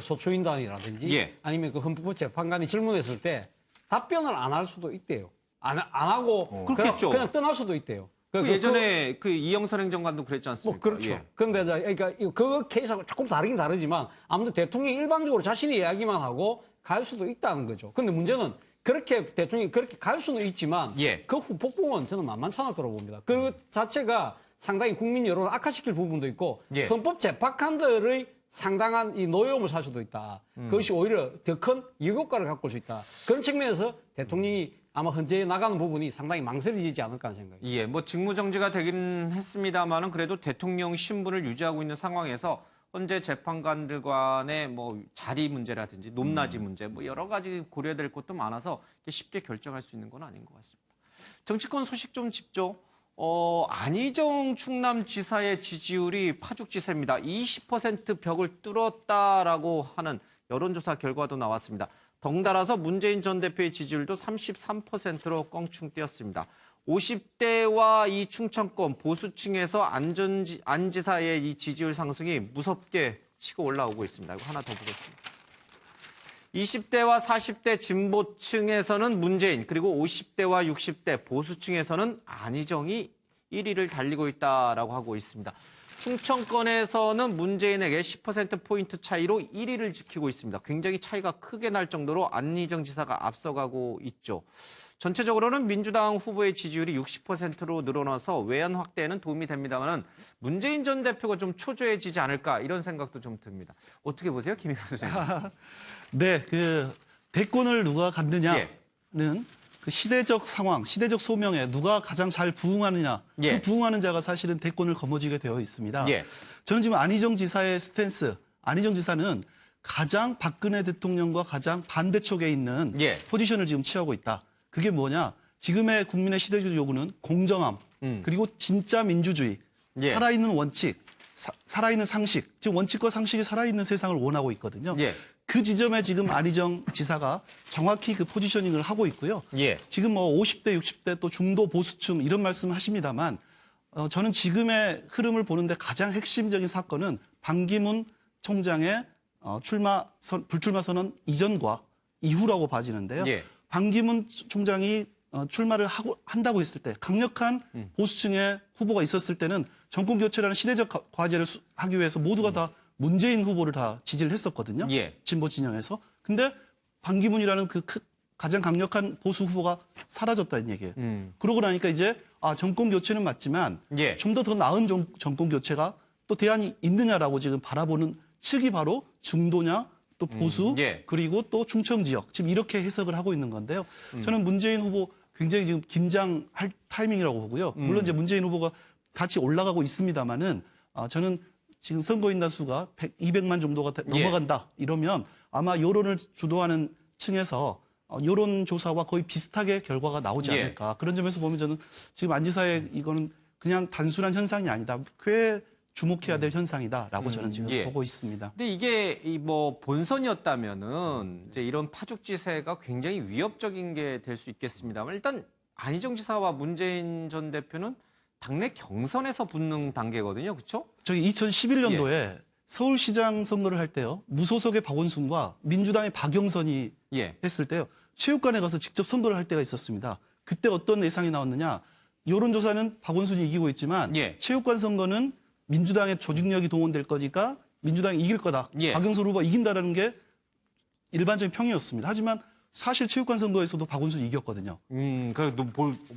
소추인단이라든지 아니면 그 헌법부 재판관이 질문했을 때 답변을 안 할 수도 있대요. 안 하고 그렇겠죠. 그냥 떠날 수도 있대요. 예전에 이영선 행정관도 그랬지 않습니까? 그렇죠. 그런데 그러니까 그 케이스하고 조금 다르긴 다르지만 아무튼 대통령이 일방적으로 자신의 이야기만 하고 갈 수도 있다는 거죠. 근데 문제는 그렇게 대통령이 그렇게 갈 수는 있지만 예. 그 후폭풍은 저는 만만치 않을 거라고 봅니다. 그 자체가 상당히 국민 여론을 악화시킬 부분도 있고 예. 헌법 재판관들의 상당한 이 노여움을 살 수도 있다. 그것이 오히려 더 큰 역효과를 갖고 올 수 있다. 그런 측면에서 대통령이 아마 헌재에 나가는 부분이 상당히 망설여지지 않을까 하는 생각입니다. 예, 뭐 직무정지가 되긴 했습니다만은 그래도 대통령 신분을 유지하고 있는 상황에서 헌재 재판관들 간의 뭐 자리 문제라든지 높낮이 문제 뭐 여러 가지 고려될 것도 많아서 쉽게 결정할 수 있는 건 아닌 것 같습니다. 정치권 소식 좀 짚죠. 안희정 충남지사의 지지율이 파죽지세입니다. 20% 벽을 뚫었다라고 하는 여론조사 결과도 나왔습니다. 덩달아서 문재인 전 대표의 지지율도 33%로 껑충 뛰었습니다. 50대와 이 충청권 보수층에서 안 지사의 이 지지율 상승이 무섭게 치고 올라오고 있습니다. 이거 하나 더 보겠습니다. 20대와 40대 진보층에서는 문재인, 그리고 50대와 60대 보수층에서는 안희정이 1위를 달리고 있다라고 하고 있습니다. 충청권에서는 문재인에게 10%포인트 차이로 1위를 지키고 있습니다. 굉장히 차이가 크게 날 정도로 안희정 지사가 앞서가고 있죠. 전체적으로는 민주당 후보의 지지율이 60%로 늘어나서 외연 확대에는 도움이 됩니다만 문재인 전 대표가 좀 초조해지지 않을까 이런 생각도 좀 듭니다. 어떻게 보세요, 김희가 선생님? 네, 그 대권을 누가 갖느냐는 그 시대적 상황, 시대적 소명에 누가 가장 잘 부응하느냐, 그 부응하는 자가 사실은 대권을 거머쥐게 되어 있습니다. 저는 지금 안희정 지사의 스탠스, 안희정 지사는 가장 박근혜 대통령과 가장 반대쪽에 있는 포지션을 지금 취하고 있다. 그게 뭐냐? 지금의 국민의 시대적 요구는 공정함, 그리고 진짜 민주주의, 살아있는 원칙, 살아있는 상식, 즉 원칙과 상식이 살아있는 세상을 원하고 있거든요. 그 지점에 지금 안희정 지사가 정확히 그 포지셔닝을 하고 있고요. 지금 뭐 50대, 60대 또 중도 보수층 이런 말씀 하십니다만 저는 지금의 흐름을 보는데 가장 핵심적인 사건은 반기문 총장의 불출마 선언 이전과 이후라고 봐지는데요. 반기문 총장이 출마를 한다고 했을 때 강력한 보수층의 후보가 있었을 때는 정권 교체라는 시대적 과제를 하기 위해서 모두가 다 문재인 후보를 다 지지를 했었거든요. 진보 진영에서. 근데 반기문이라는 그 가장 강력한 보수 후보가 사라졌다는 얘기예요. 그러고 나니까 이제 정권 교체는 맞지만 좀 더 나은 정권 교체가 또 대안이 있느냐라고 지금 바라보는 측이 바로 중도냐 또 보수 그리고 또 충청 지역 지금 이렇게 해석을 하고 있는 건데요. 저는 문재인 후보 굉장히 지금 긴장할 타이밍이라고 보고요. 물론 이제 문재인 후보가 같이 올라가고 있습니다만은 저는 지금 선거인단 수가 200만 정도가 넘어간다 이러면 아마 여론을 주도하는 층에서 여론조사와 거의 비슷하게 결과가 나오지 않을까. 그런 점에서 보면 저는 지금 안 지사의 이거는 그냥 단순한 현상이 아니다. 꽤 주목해야 될 현상이다라고 저는 지금 보고 있습니다. 근데 이게 뭐 본선이었다면은 이제 이런 파죽지세가 굉장히 위협적인 게 될 수 있겠습니다만 일단 안희정 지사와 문재인 전 대표는 당내 경선에서 붙는 단계거든요, 그렇죠? 저기 2011년도에 서울시장 선거를 할 때요, 무소속의 박원순과 민주당의 박영선이 했을 때요, 체육관에 가서 직접 선거를 할 때가 있었습니다. 그때 어떤 예상이 나왔느냐? 여론조사는 박원순이 이기고 있지만 체육관 선거는 민주당의 조직력이 동원될 거니까 민주당이 이길 거다. 박영선 후보가 이긴다라는 게 일반적인 평이었습니다. 하지만 사실 체육관 선거에서도 박원순이 이겼거든요. 그래도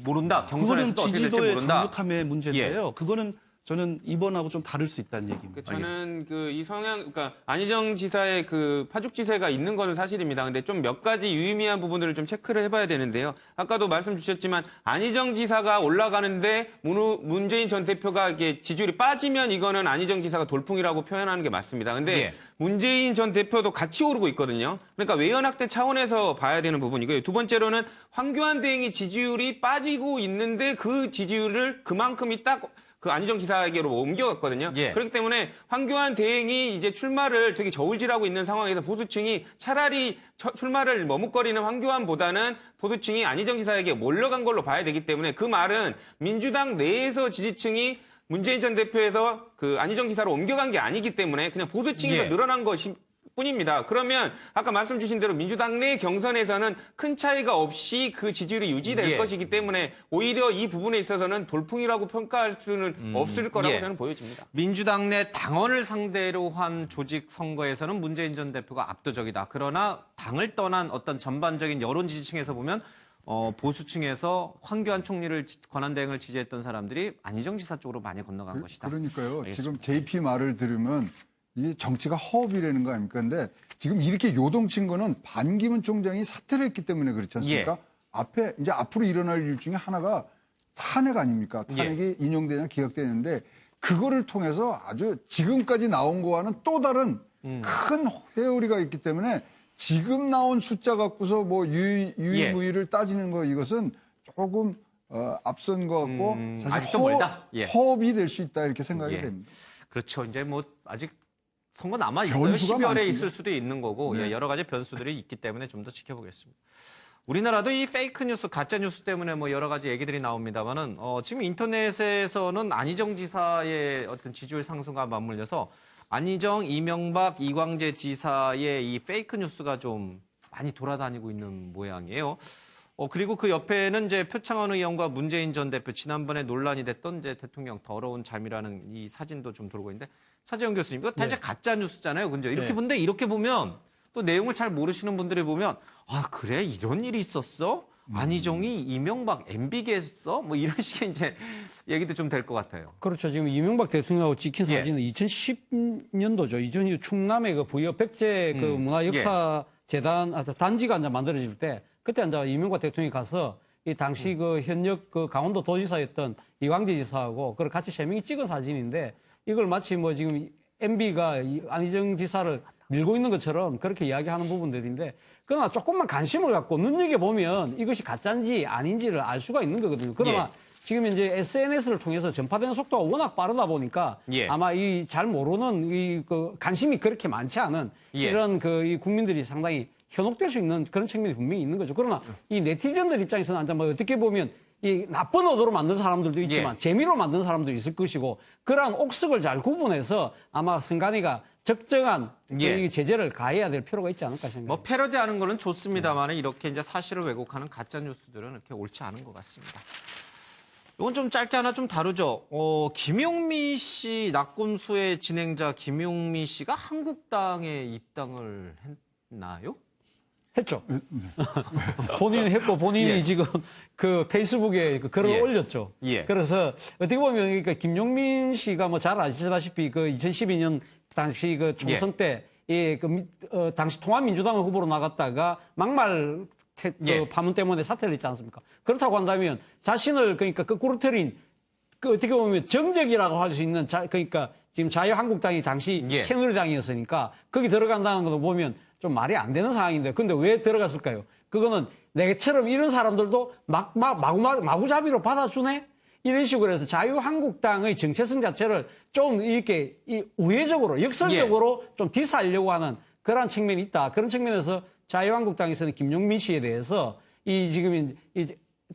모른다. 경선에서도 그거는 어떻게 될지 지지도의 모른다. 강력함의 문제인데요. 그거는 저는 이번하고 좀 다를 수 있다는 얘기입니다. 저는 이 성향, 그러니까 안희정 지사의 그 파죽지세가 있는 거는 사실입니다. 근데 좀 몇 가지 유의미한 부분들을 좀 체크를 해봐야 되는데요. 아까도 말씀 주셨지만 안희정 지사가 올라가는데 문재인 전 대표가 이게 지지율이 빠지면 이거는 안희정 지사가 돌풍이라고 표현하는 게 맞습니다. 근데 문재인 전 대표도 같이 오르고 있거든요. 그러니까 외연 확대 차원에서 봐야 되는 부분이고요. 두 번째로는 황교안 대행이 지지율이 빠지고 있는데 그 지지율을 그만큼이 딱 그 안희정 지사에게로 옮겨갔거든요. 그렇기 때문에 황교안 대행이 이제 출마를 되게 저울질하고 있는 상황에서 보수층이 차라리 출마를 머뭇거리는 황교안보다는 보수층이 안희정 지사에게 몰려간 걸로 봐야 되기 때문에 그 말은 민주당 내에서 지지층이 문재인 전 대표에서 그 안희정 지사로 옮겨간 게 아니기 때문에 그냥 보수층이 더 늘어난 것이 뿐입니다. 그러면 아까 말씀 주신 대로 민주당 내 경선에서는 큰 차이가 없이 그 지지율이 유지될 예. 것이기 때문에 오히려 이 부분에 있어서는 돌풍이라고 평가할 수는 없을 거라고 예. 저는 보여집니다. 민주당 내 당원을 상대로 한 조직 선거에서는 문재인 전 대표가 압도적이다. 그러나 당을 떠난 어떤 전반적인 여론 지지층에서 보면 보수층에서 황교안 총리를 권한대행을 지지했던 사람들이 안희정 지사 쪽으로 많이 건너간 것이다. 그러니까요. 알겠습니다. 지금 JP 말을 들으면 이게 정치가 허업이라는 거 아닙니까? 근데 지금 이렇게 요동친 거는 반기문 총장이 사퇴를 했기 때문에 그렇지 않습니까? 이제 앞으로 일어날 일 중에 하나가 탄핵 아닙니까? 탄핵이 인용되냐 기각되는데 그거를 통해서 아주 지금까지 나온 거와는 또 다른 큰 회오리가 있기 때문에 지금 나온 숫자 갖고서 뭐 유의무의를 따지는 거 이것은 조금 앞선 것 같고 사실 아직도 멀다. 예. 허업이 될 수 있다 이렇게 생각이 됩니다. 그렇죠. 이제 뭐 아직 선거 남아 있어요. 변수가 12월에 많습니다. 있을 수도 있는 거고 네. 예, 여러 가지 변수들이 있기 때문에 좀 더 지켜보겠습니다. 우리나라도 이 페이크 뉴스, 가짜 뉴스 때문에 뭐 여러 가지 얘기들이 나옵니다만은 지금 인터넷에서는 안희정 지사의 어떤 지지율 상승과 맞물려서 안희정, 이명박, 이광재 지사의 이 페이크 뉴스가 좀 많이 돌아다니고 있는 모양이에요. 그리고 그 옆에는 이제 표창원 의원과 문재인 전 대표 지난번에 논란이 됐던 이제 대통령 더러운 잠이라는 이 사진도 좀 돌고 있는데 차재영 교수님 이거 대체 가짜 뉴스잖아요. 근데 이렇게 보는데 이렇게 보면 또 내용을 잘 모르시는 분들이 보면 아 그래 이런 일이 있었어? 안희정이 이명박 MB계했어? 뭐 이런 식의 이제 얘기도 좀 될 것 같아요. 그렇죠. 지금 이명박 대통령하고 찍힌 예. 사진은 2010년도죠. 2000년 충남의 그 부여 백제 그 문화역사재단 단지가 이제 만들어질 때 그때 이제 이명박 대통령이 가서 이 당시 그 현역 그 강원도 도지사였던 이광재 지사하고 그걸 같이 세 명이 찍은 사진인데 이걸 마치 뭐 지금 MB가 안희정 지사를 밀고 있는 것처럼 그렇게 이야기하는 부분들인데 그러나 조금만 관심을 갖고 눈여겨보면 이것이 가짜인지 아닌지를 알 수가 있는 거거든요. 그러나 지금 이제 SNS를 통해서 전파되는 속도가 워낙 빠르다 보니까 아마 이 잘 모르는 이 그 관심이 그렇게 많지 않은 이런 그 이 국민들이 상당히 현혹될 수 있는 그런 측면이 분명히 있는 거죠. 그러나 이 네티즌들 입장에서는 이제 뭐 어떻게 보면 이 나쁜 의도로 만든 사람들도 있지만 재미로 만든 사람도 있을 것이고 그러한 옥석을 잘 구분해서 아마 선관위가 적정한 이 제재를 가해야 될 필요가 있지 않을까 생각합니다. 뭐 패러디하는 거는 좋습니다만 이렇게 이제 사실을 왜곡하는 가짜 뉴스들은 이렇게 옳지 않은 것 같습니다. 이건 좀 짧게 하나 좀 다루죠. 김용미 씨 낙검수의 진행자 김용미 씨가 한국당에 입당을 했나요? 했죠. 본인이 했고 본인이 지금 그 페이스북에 그 글을 올렸죠. 그래서 어떻게 보면 그러니까 김용민 씨가 뭐 잘 아시다시피 그 2012년 당시 그 총선 때 당시 통합민주당 후보로 나갔다가 막말 그 파문 때문에 사퇴를 했지 않습니까? 그렇다고 한다면 자신을 그러니까 거꾸로 틀린 그 어떻게 보면 정적이라고 할 수 있는 그러니까 지금 자유한국당이 당시 새누리당이었으니까 거기 들어간다는 걸 보면 좀 말이 안 되는 상황인데 근데 왜 들어갔을까요? 그거는 내처럼 이런 사람들도 마구잡이로 받아주네? 이런 식으로 해서 자유한국당의 정체성 자체를 좀 이렇게 우회적으로 역설적으로 좀 디스하려고 하는 그런 측면이 있다. 그런 측면에서 자유한국당에서는 김용민 씨에 대해서 지금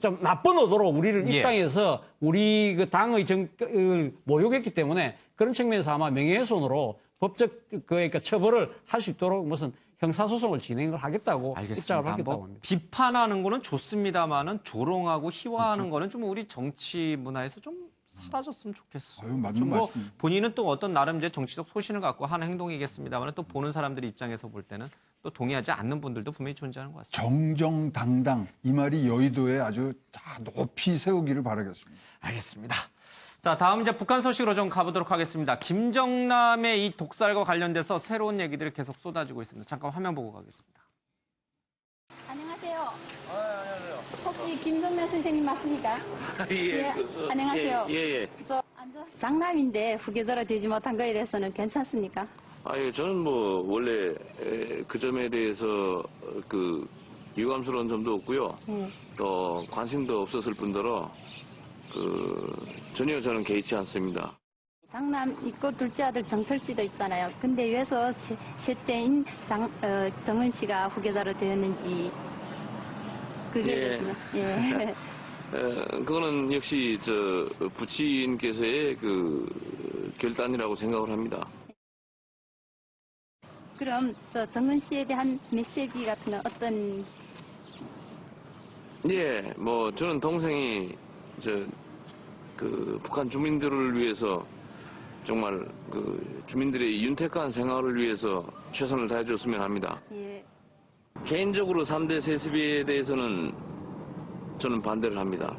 좀 나쁜 의도로 우리를 입당해서 우리 그 당의 정을 모욕했기 때문에 그런 측면에서 아마 명예훼손으로 법적 그러니까 처벌을 할 수 있도록 무슨 형사소송을 진행을 하겠다고 입장을 하겠다고 합니다. 비판하는 거는 좋습니다만은 조롱하고 희화하는 거는 좀 우리 정치 문화에서 좀 사라졌으면 좋겠어요. 맞는 뭐 본인은 또 어떤 나름 이제 정치적 소신을 갖고 하는 행동이겠습니다만 또 보는 사람들 입장에서 볼 때는 또 동의하지 않는 분들도 분명히 존재하는 것 같습니다. 정정당당 이 말이 여의도에 아주 높이 세우기를 바라겠습니다. 알겠습니다. 자, 다음 이제 북한 소식으로 좀 가보도록 하겠습니다. 김정남의 이 독살과 관련돼서 새로운 얘기들이 계속 쏟아지고 있습니다. 잠깐 화면 보고 가겠습니다. 안녕하세요. 안녕하세요. 혹시 김정남 선생님 맞습니까? 안녕하세요. 저 장남인데 후계자로 되지 못한 거에 대해서는 괜찮습니까? 저는 뭐 원래 그 점에 대해서 그 유감스러운 점도 없고요. 또 관심도 없었을 뿐더러 전혀 저는 개의치 않습니다. 장남 있고 둘째 아들 정철 씨도 있잖아요. 근데 왜서 셋째인 정은 씨가 후계자로 되었는지 그게 그거는 역시 부친께서의 그 결단이라고 생각을 합니다. 그럼 또 정은 씨에 대한 메시지 같은 건 어떤? 예, 뭐 저는 동생이 북한 주민들을 위해서 정말 주민들의 윤택한 생활을 위해서 최선을 다해줬으면 합니다. 예. 개인적으로 3대 세습에 대해서는 저는 반대를 합니다.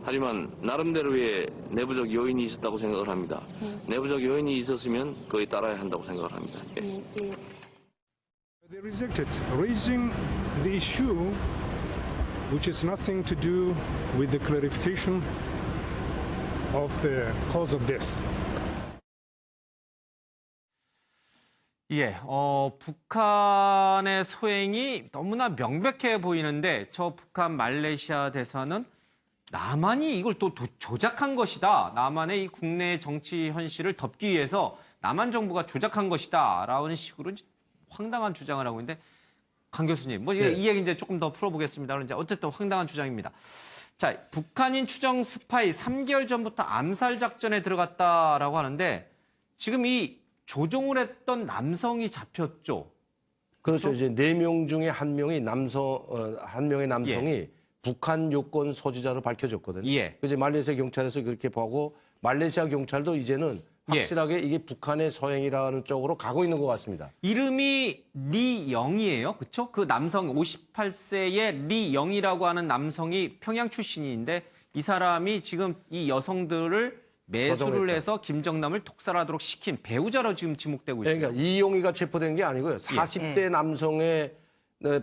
하지만 나름대로의 내부적 요인이 있었다고 생각을 합니다. 내부적 요인이 있었으면 거의 따라야 한다고 생각을 합니다. 예. They rejected raising the issue which is nothing to do with the clarification of the cause of death. 예, 북한의 소행이 너무나 명백해 보이는데 저 북한 말레이시아 대사는 남한이 이걸 또 조작한 것이다. 남한의 이 국내 정치 현실을 덮기 위해서 남한 정부가 조작한 것이다. 라는 식으로 황당한 주장을 하고 있는데 강 교수님, 이 얘기 이제 조금 더 풀어보겠습니다. 이제 어쨌든 황당한 주장입니다. 자, 북한인 추정 스파이 3개월 전부터 암살 작전에 들어갔다라고 하는데 지금 이 조종을 했던 남성이 잡혔죠. 그렇죠. 이제 4명 중에 한 명의 남성이 북한 요건 소지자로 밝혀졌거든요. 이제 말레이시아 경찰에서 그렇게 보고 말레이시아 경찰도 이제는 확실하게 이게 북한의 소행이라는 쪽으로 가고 있는 것 같습니다. 이름이 리영이에요. 그렇죠? 그 남성 58세의 리영이라고 하는 남성이 평양 출신인데 이 사람이 지금 이 여성들을 매수를 해서 김정남을 독살하도록 시킨 배우자로 지금 지목되고 있습니다. 그러니까 이용이가 체포된 게 아니고요. 40대 남성의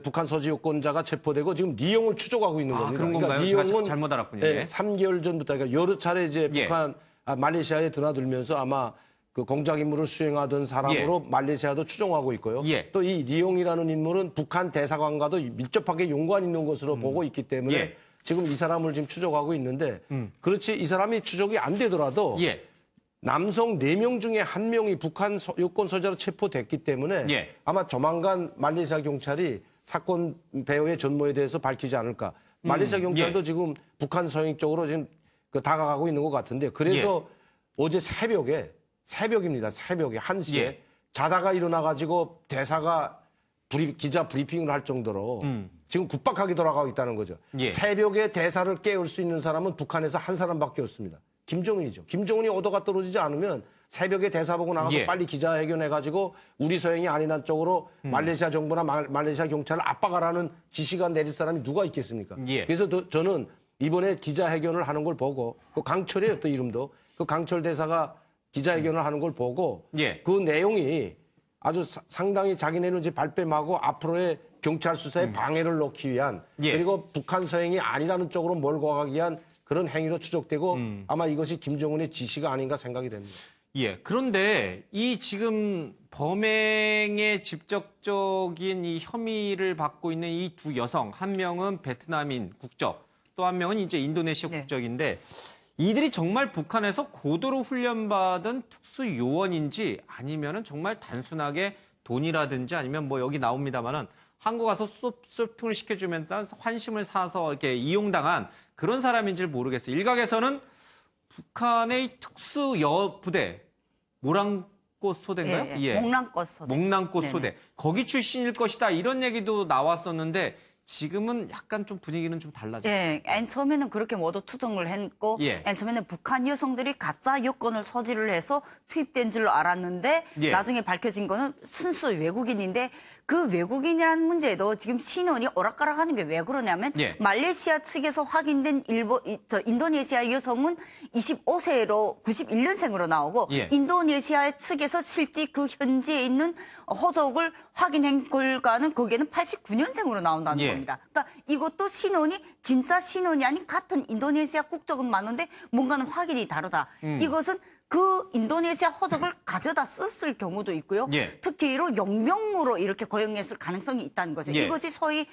북한 소지 요건자가 체포되고 지금 리용을 추적하고 있는 겁니다. 그런 건가요? 그러니까 제가 잘못 알았군요. 3개월 전부터 그러니까 여러 차례 이제 북한 말레이시아에 드나들면서 아마 그 공작 임무를 수행하던 사람으로 말레이시아도 추정하고 있고요. 또 이 리용이라는 인물은 북한 대사관과도 밀접하게 연관이 있는 것으로 보고 있기 때문에 지금 이 사람을 지금 추적하고 있는데 그렇지 이 사람이 추적이 안 되더라도 남성 4명 중에 1명이 북한 요건 소지자로 체포됐기 때문에 아마 조만간 말레이시아 경찰이 사건 배후의 전모에 대해서 밝히지 않을까. 말레이시아 경찰도 지금 북한 소행 쪽으로 지금 다가가고 있는 것 같은데 그래서 어제 새벽입니다. 새벽에 1시에 자다가 일어나가지고 대사가 기자 브리핑을 할 정도로 지금 급박하게 돌아가고 있다는 거죠. 새벽에 대사를 깨울 수 있는 사람은 북한에서 한 사람밖에 없습니다. 김정은이죠. 김정은이 오더가 떨어지지 않으면 새벽에 대사 보고 나가서 빨리 기자회견해가지고 우리 소행이 아니란 쪽으로 말레이시아 정부나 말레이시아 경찰을 압박하라는 지시가 내릴 사람이 누가 있겠습니까? 그래서 저는 이번에 기자회견을 하는 걸 보고 그 강철이에요. 또 이름도. 그 강철 대사가 기자회견을 하는 걸 보고 그 내용이 아주 상당히 자기네를 이제 발뺌하고 앞으로의 경찰 수사에 방해를 놓기 위한 그리고 북한 소행이 아니라는 쪽으로 몰고 가기 위한 그런 행위로 추적되고 아마 이것이 김정은의 지시가 아닌가 생각이 됩니다. 그런데 이 지금 범행의 직접적인 이 혐의를 받고 있는 이 두 여성, 한 명은 베트남인 국적, 또 한 명은 이제 인도네시아 국적인데 이들이 정말 북한에서 고도로 훈련받은 특수 요원인지 아니면은 정말 단순하게 돈이라든지 아니면 뭐 여기 나옵니다만은 한국 가서 쇼핑을 시켜주면서 환심을 사서 이렇게 이용당한 그런 사람인지를 모르겠어요. 일각에서는 북한의 특수 부대 모랑꽃 소대인가요? 목랑꽃 소대. 목랑꽃 소대. 거기 출신일 것이다 이런 얘기도 나왔었는데 지금은 약간 좀 분위기는 좀 달라졌죠. 맨 처음에는 그렇게 모두 추정을 했고, 맨 처음에는 북한 여성들이 가짜 여권을 소지를 해서 투입된 줄로 알았는데, 나중에 밝혀진 거는 순수 외국인인데, 그 외국인이라는 문제도 지금 신원이 오락가락하는 게 왜 그러냐면, 말레이시아 측에서 확인된 인도네시아 여성은 25세로 91년생으로 나오고, 인도네시아 측에서 실제 그 현지에 있는 호적을 확인한 결과는 거기에는 89년생으로 나온다는 겁니다. 그러니까 이것도 신원이 진짜 신원이 아닌 같은 인도네시아 국적은 맞는데 뭔가는 확인이 다르다. 이것은 그 인도네시아 호적을 가져다 썼을 경우도 있고요. 특히로 용병으로 이렇게 고용했을 가능성이 있다는 거죠. 이것이 소위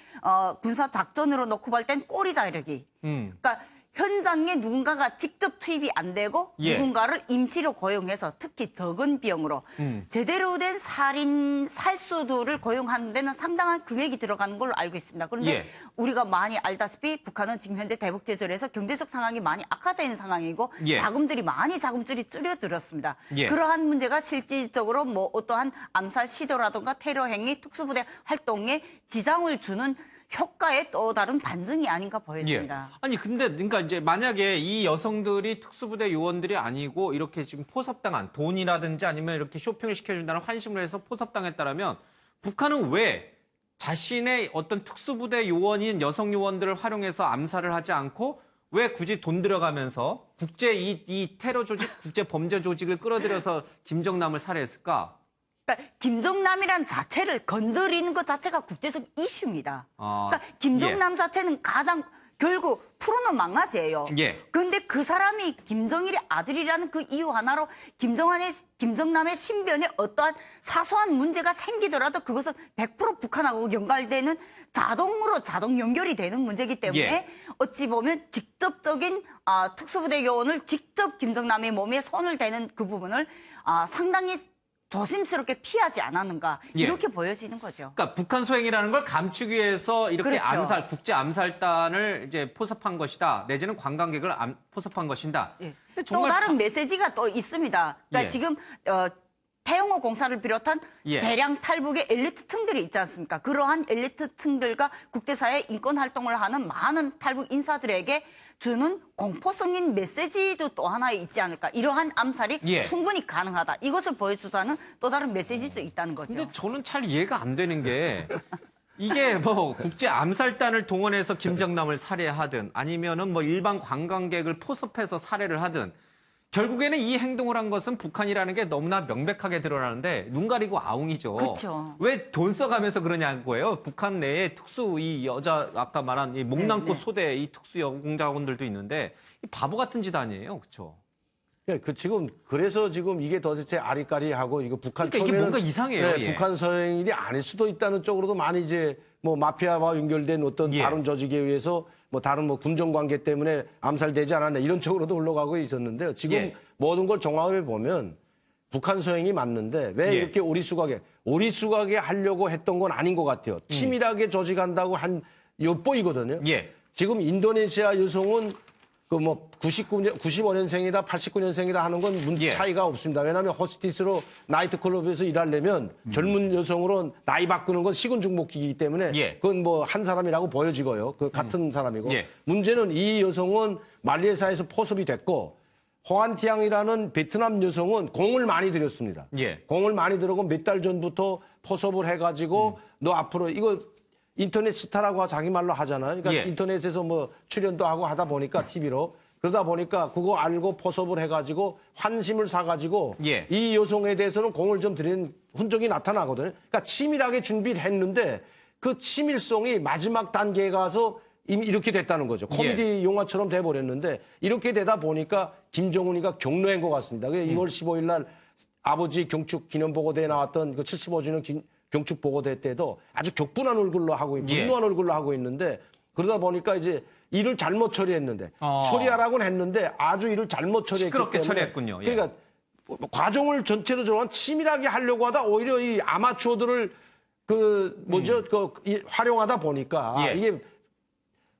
군사 작전으로 놓고 볼 땐 꼬리 자르기. 그러니까 현장에 누군가가 직접 투입이 안 되고 누군가를 임시로 고용해서 특히 적은 비용으로 제대로 된 살수들을 고용하는 데는 상당한 금액이 들어가는 걸로 알고 있습니다. 그런데 우리가 많이 알다시피 북한은 지금 현재 대북제재를 경제적 상황이 많이 악화된 상황이고 자금줄이 줄어들었습니다. 그러한 문제가 실질적으로 뭐 어떠한 암살 시도라든가 테러 행위, 특수부대 활동에 지장을 주는 효과의 또 다른 반증이 아닌가 보였습니다. 아니 근데 그러니까 이제 만약에 이 여성들이 특수부대 요원들이 아니고 이렇게 지금 포섭당한 돈이라든지 아니면 이렇게 쇼핑을 시켜준다는 환심을 해서 포섭당했다라면 북한은 왜 자신의 어떤 특수부대 요원인 여성 요원들을 활용해서 암살을 하지 않고 왜 굳이 돈 들어가면서 이 테러 조직, 국제 범죄 조직을 끌어들여서 김정남을 살해했을까? 그러니까 김정남이란 자체를 건드리는 것 자체가 국제적 이슈입니다. 그러니까 김정남 자체는 가장 결국 푸르는 망아지예요. 그런데 그 사람이 김정일의 아들이라는 그 이유 하나로 김정남의 신변에 어떠한 사소한 문제가 생기더라도 그것은 100% 북한하고 연결되는 자동 연결이 되는 문제이기 때문에 어찌 보면 직접적인 특수부대 요원을 직접 김정남의 몸에 손을 대는 그 부분을 상당히 조심스럽게 피하지 않았는가 이렇게 보여지는 거죠. 그러니까 북한 소행이라는 걸 감추기 위해서 이렇게 국제 암살단을 이제 포섭한 것이다. 내지는 관광객을 포섭한 것이다. 또 다른 메시지가 또 있습니다. 그러니까 지금 태영호 공사를 비롯한 대량 탈북의 엘리트층들이 있지 않습니까? 그러한 엘리트층들과 국제사회 인권 활동을 하는 많은 탈북 인사들에게 주는 공포성인 메시지도 또 하나 있지 않을까. 이러한 암살이 충분히 가능하다. 이것을 보여주자는 또 다른 메시지도 있다는 거죠. 근데 저는 잘 이해가 안 되는 게 이게 뭐 국제 암살단을 동원해서 김정남을 살해하든 아니면은 뭐 일반 관광객을 포섭해서 살해를 하든 결국에는 이 행동을 한 것은 북한이라는 게 너무나 명백하게 드러나는데 눈 가리고 아웅이죠. 그렇죠. 왜 돈 써가면서 그러냐고요. 북한 내에 특수 이 여자 아까 말한 이 목남고 소대 이 특수 여공자원들도 있는데 이 바보 같은 짓 아니에요, 그렇죠? 지금 그래서 지금 이게 도대체 아리까리하고 이거 북한 그러니까 이게 뭔가 이상해요. 북한 소행일이 아닐 수도 있다는 쪽으로도 많이 이제 뭐 마피아와 연결된 어떤 다른 조직에 의해서 뭐 다른 뭐 군정 관계 때문에 암살되지 않았나 이런 쪽으로도 올라가고 있었는데요. 지금 모든 걸 종합해 보면 북한 소행이 맞는데 왜 이렇게 오리수가게 하려고 했던 건 아닌 것 같아요. 치밀하게 조직한다고 한 엿보이거든요. 지금 인도네시아 여성은 그 뭐 95년생이다 89년생이다 하는 건 차이가 없습니다. 왜냐하면 호스티스로 나이트클럽에서 일하려면 젊은 여성으로 나이 바꾸는 건 시군중복이기 때문에 그건 뭐 한 사람이라고 보여지고요. 그 같은 사람이고. 문제는 이 여성은 말레이시아에서 포섭이 됐고 호안티앙이라는 베트남 여성은 공을 많이 들였습니다. 공을 많이 들어고 몇 달 전부터 포섭을 해가지고 너 앞으로 이거 인터넷 스타라고 자기 말로 하잖아요. 그러니까 인터넷에서 뭐 출연도 하고 하다 보니까 TV로 그러다 보니까 그거 알고 포섭을 해가지고 환심을 사가지고 이 여성에 대해서는 공을 좀 들인 흔적이 나타나거든요. 그러니까 치밀하게 준비를 했는데 그 치밀성이 마지막 단계에 가서 이미 이렇게 됐다는 거죠. 코미디 영화처럼 돼버렸는데 이렇게 되다 보니까 김정은이가 격노한 것 같습니다. 2월 15일 날 아버지 경축 기념보고대에 나왔던 그 75주년 경축 보고대 때도 아주 격분한 얼굴로 하고 분노한 얼굴로 하고 있는데 그러다 보니까 이제 일을 잘못 처리했는데 처리하라고는 했는데 아주 일을 잘못 처리했기 시끄럽게 때문에 처리했군요. 그러니까 과정을 전체로 좀 치밀하게 하려고 하다 오히려 이 아마추어들을 활용하다 보니까 이게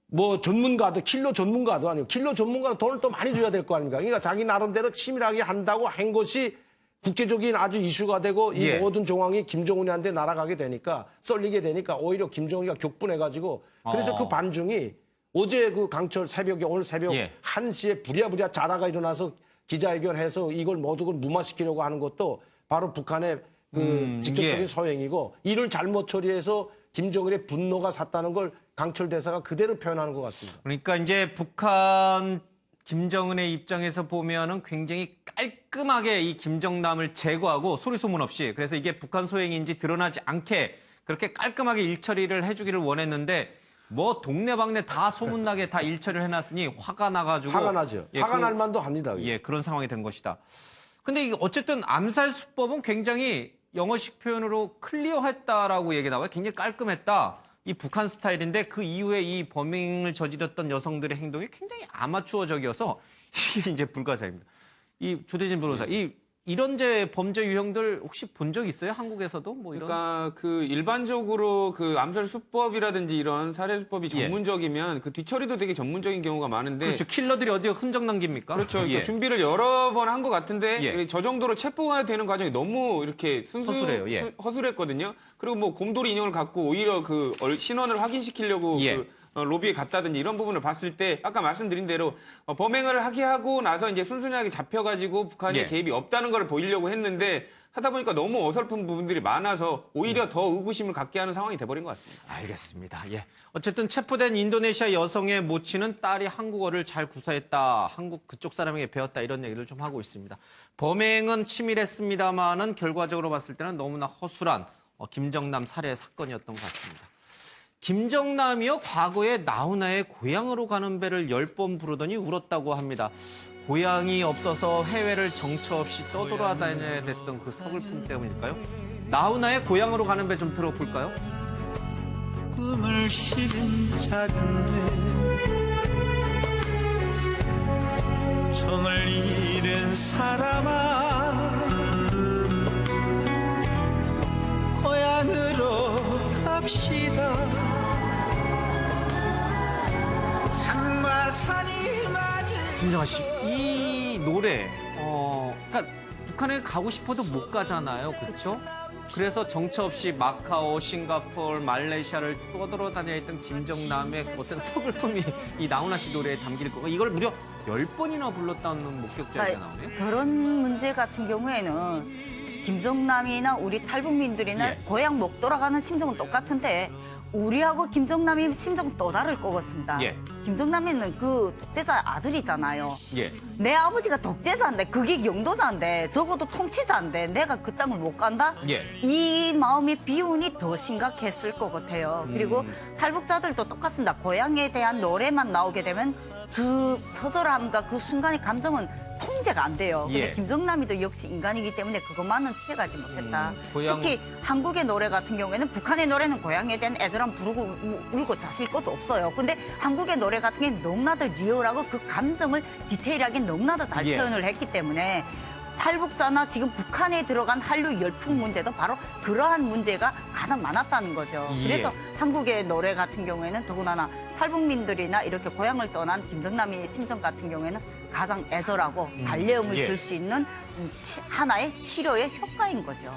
뭐 전문가도 킬러 전문가도 아니고 킬러 전문가도 돈을 또 많이 줘야 될 거 아닙니까? 그러니까 자기 나름대로 치밀하게 한다고 한 것이 국제적인 아주 이슈가 되고 이 모든 정황이 김정은이한테 날아가게 되니까 썰리게 되니까 오히려 김정은이가 격분해가지고 그래서 그 반중이 어제 그 강철 새벽에 오늘 새벽 1시에 부랴부랴 자다가 일어나서 기자회견해서 이걸 모두 무마시키려고 하는 것도 바로 북한의 그 직접적인 소행이고 이를 잘못 처리해서 김정은의 분노가 샀다는 걸 강철 대사가 그대로 표현하는 것 같습니다. 그러니까 이제 북한 김정은의 입장에서 보면은 굉장히 깔끔하게 이 김정남을 제거하고 소리 소문 없이 그래서 이게 북한 소행인지 드러나지 않게 그렇게 깔끔하게 일처리를 해주기를 원했는데 뭐 동네방네 다 소문나게 다 일처리를 해놨으니 화가 나가지고 화가 나죠. 화가 날 만도 합니다. 그런 상황이 된 것이다. 근데 이게 어쨌든 암살 수법은 굉장히 영어식 표현으로 클리어했다라고 얘기 나와요. 굉장히 깔끔했다. 이 북한 스타일인데 그 이후에 이 범행을 저질렀던 여성들의 행동이 굉장히 아마추어적이어서 이게 이제 불가사입니다. 이 조대진 변호사, 이런 범죄 유형들 혹시 본 적 있어요? 한국에서도 뭐 이런? 그러니까 그 일반적으로 그 암살 수법이라든지 이런 살해 수법이 예. 전문적이면 그 뒤처리도 되게 전문적인 경우가 많은데. 그렇죠. 킬러들이 어디에 흔적 남깁니까? 그렇죠. 그러니까 예. 준비를 여러 번 한 것 같은데 예. 저 정도로 체포가 되는 과정이 너무 이렇게 허술해요. 예. 허술했거든요. 그리고 뭐 곰돌이 인형을 갖고 오히려 그 신원을 확인시키려고 예. 로비에 갔다든지 이런 부분을 봤을 때 아까 말씀드린 대로 범행을 하게 하고 나서 이제 순순하게 잡혀가지고 북한이 예. 개입이 없다는 걸 보이려고 했는데 하다 보니까 너무 어설픈 부분들이 많아서 오히려 더 의구심을 갖게 하는 상황이 돼버린 것 같습니다. 알겠습니다. 예. 어쨌든 체포된 인도네시아 여성의 모친은 딸이 한국어를 잘 구사했다. 한국 그쪽 사람에게 배웠다. 이런 얘기를 좀 하고 있습니다. 범행은 치밀했습니다만은 결과적으로 봤을 때는 너무나 허술한 김정남 살해 사건이었던 것 같습니다. 김정남이요, 과거에 나훈아의 고향으로 가는 배를 10번 부르더니 울었다고 합니다. 고향이 없어서 해외를 정처 없이 떠돌아다녀야 됐던 그 서글픔 때문일까요? 나훈아의 고향으로 가는 배 좀 들어볼까요? 꿈을 실은 작은 배 정을 잃은 사람아 고향으로 갑시다 산과 산이 맞은 김정아 씨, 이 노래, 그러니까 북한에 가고 싶어도 못 가잖아요, 그렇죠? 그래서 정처 없이 마카오, 싱가포르, 말레이시아를 떠돌아다녀야 했던 김정남의 어떤 서글픔이 이 나훈아 씨 노래에 담길 거고 이걸 무려 10번이나 불렀다는 목격자가 나오네요. 저런 문제 같은 경우에는 김정남이나 우리 탈북민들이나 고향 못 돌아가는 심정은 똑같은데 우리하고 김정남이 심정은 또 다를 것 같습니다. 예. 김정남이는 그 독재자 아들이잖아요. 예. 내 아버지가 독재자인데 그게 영도자인데 적어도 통치자인데 내가 그 땅을 못 간다? 예. 이 마음의 비운이 더 심각했을 것 같아요. 그리고 탈북자들도 똑같습니다. 고향에 대한 노래만 나오게 되면 그 처절함과 그 순간의 감정은 통제가 안 돼요. 근데 예. 김정남이도 역시 인간이기 때문에 그것만은 피해가지 못했다. 고향- 특히 한국의 노래 같은 경우에는 북한의 노래는 고향에 대한 애절함 부르고 울고 자실 것도 없어요. 근데 한국의 노래 같은 게 너무나도 리얼하고 그 감정을 디테일하게 너무나도 잘 예. 표현을 했기 때문에 탈북자나 지금 북한에 들어간 한류 열풍 문제도 바로 그러한 문제가 가장 많았다는 거죠. 예. 그래서 한국의 노래 같은 경우에는 더군다나 탈북민들이나 이렇게 고향을 떠난 김정남의 심정 같은 경우에는 가장 애절하고 달래음을 예. 줄 수 있는 하나의 치료의 효과인 거죠.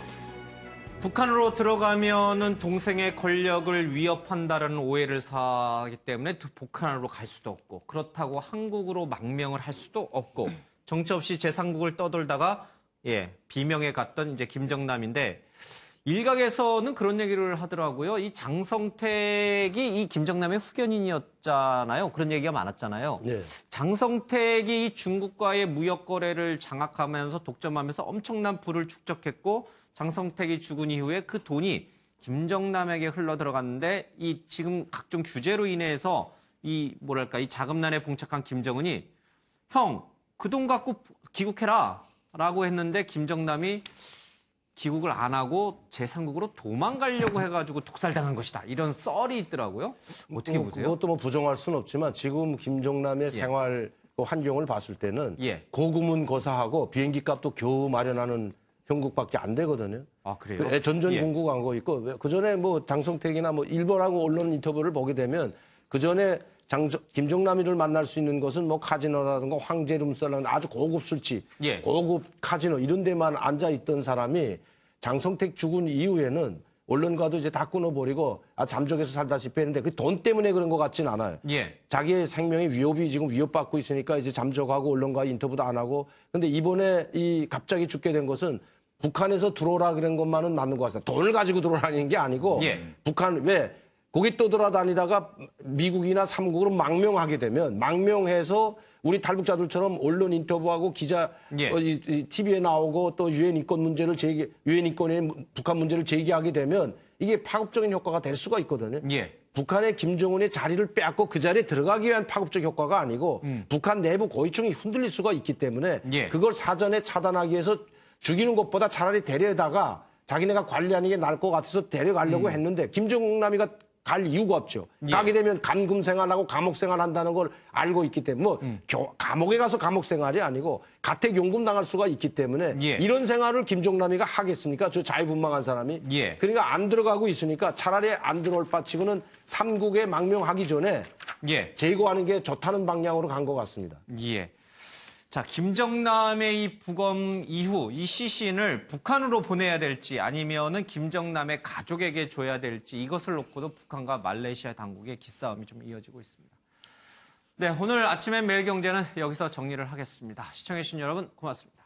북한으로 들어가면은 동생의 권력을 위협한다라는 오해를 사기 때문에 북한으로 갈 수도 없고 그렇다고 한국으로 망명을 할 수도 없고 정처 없이 제3국을 떠돌다가 비명에 갔던 이제 김정남인데 일각에서는 그런 얘기를 하더라고요. 이 장성택이 이 김정남의 후견인이었잖아요. 그런 얘기가 많았잖아요. 네. 장성택이 이 중국과의 무역 거래를 장악하면서 독점하면서 엄청난 부를 축적했고 장성택이 죽은 이후에 그 돈이 김정남에게 흘러 들어갔는데 이 지금 각종 규제로 인해서 이 자금난에 봉착한 김정은이 형, 그 돈 갖고 귀국해라 라고 했는데 김정남이 귀국을 안 하고 제3국으로 도망가려고 해가지고 독살당한 것이다. 이런 썰이 있더라고요. 어떻게 보세요? 그것도 뭐 부정할 수는 없지만 지금 김정남의 생활 환경을 봤을 때는 고금은 거사하고 비행기 값도 겨우 마련하는 형국밖에 안 되거든요. 아, 그래요? 전전 공국 간 거 있고 그전에 뭐 장성택이나 뭐 일본하고 언론 인터뷰를 보게 되면 그전에 김정남이를 만날 수 있는 것은 뭐 카지노라든가 황제룸살라는 아주 고급 술집, 고급 카지노 이런 데만 앉아 있던 사람이 장성택 죽은 이후에는 언론과도 이제 다 끊어버리고 잠적에서 살다시피 했는데 그 돈 때문에 그런 것 같진 않아요. 자기의 생명의 위협이 지금 위협받고 있으니까 이제 잠적하고 언론과 인터뷰도 안 하고 근데 이번에 이 갑자기 죽게 된 것은 북한에서 들어오라 그런 것만은 맞는 것 같습니다. 돈을 가지고 들어오라는 게 아니고 북한 왜 거기 떠돌아다니다가 미국이나 삼국으로 망명하게 되면 망명해서 우리 탈북자들처럼 언론 인터뷰하고 기자 TV에 나오고 또 유엔 인권 문제를 유엔 인권의 북한 문제를 제기하게 되면 이게 파급적인 효과가 될 수가 있거든요. 북한의 김정은의 자리를 빼앗고 그 자리에 들어가기 위한 파급적 효과가 아니고 북한 내부 고위층이 흔들릴 수가 있기 때문에 그걸 사전에 차단하기 위해서 죽이는 것보다 차라리 데려다가 자기네가 관리하는 게 나을 것 같아서 데려가려고 했는데 김정남이가 갈 이유가 없죠. 예. 가게 되면 감금 생활하고 감옥 생활한다는 걸 알고 있기 때문에 감옥에 가서 감옥 생활이 아니고 가택연금 당할 수가 있기 때문에 예. 이런 생활을 김정남이가 하겠습니까? 저 자유분방한 사람이. 예. 그러니까 안 들어가고 있으니까 차라리 안 들어올 바치고는 삼국에 망명하기 전에 예. 제거하는 게 좋다는 방향으로 간 것 같습니다. 예. 자, 김정남의 이 부검 이후 이 시신을 북한으로 보내야 될지 아니면은 김정남의 가족에게 줘야 될지 이것을 놓고도 북한과 말레이시아 당국의 기싸움이 좀 이어지고 있습니다. 네, 오늘 아침의 매일경제는 여기서 정리를 하겠습니다. 시청해주신 여러분 고맙습니다.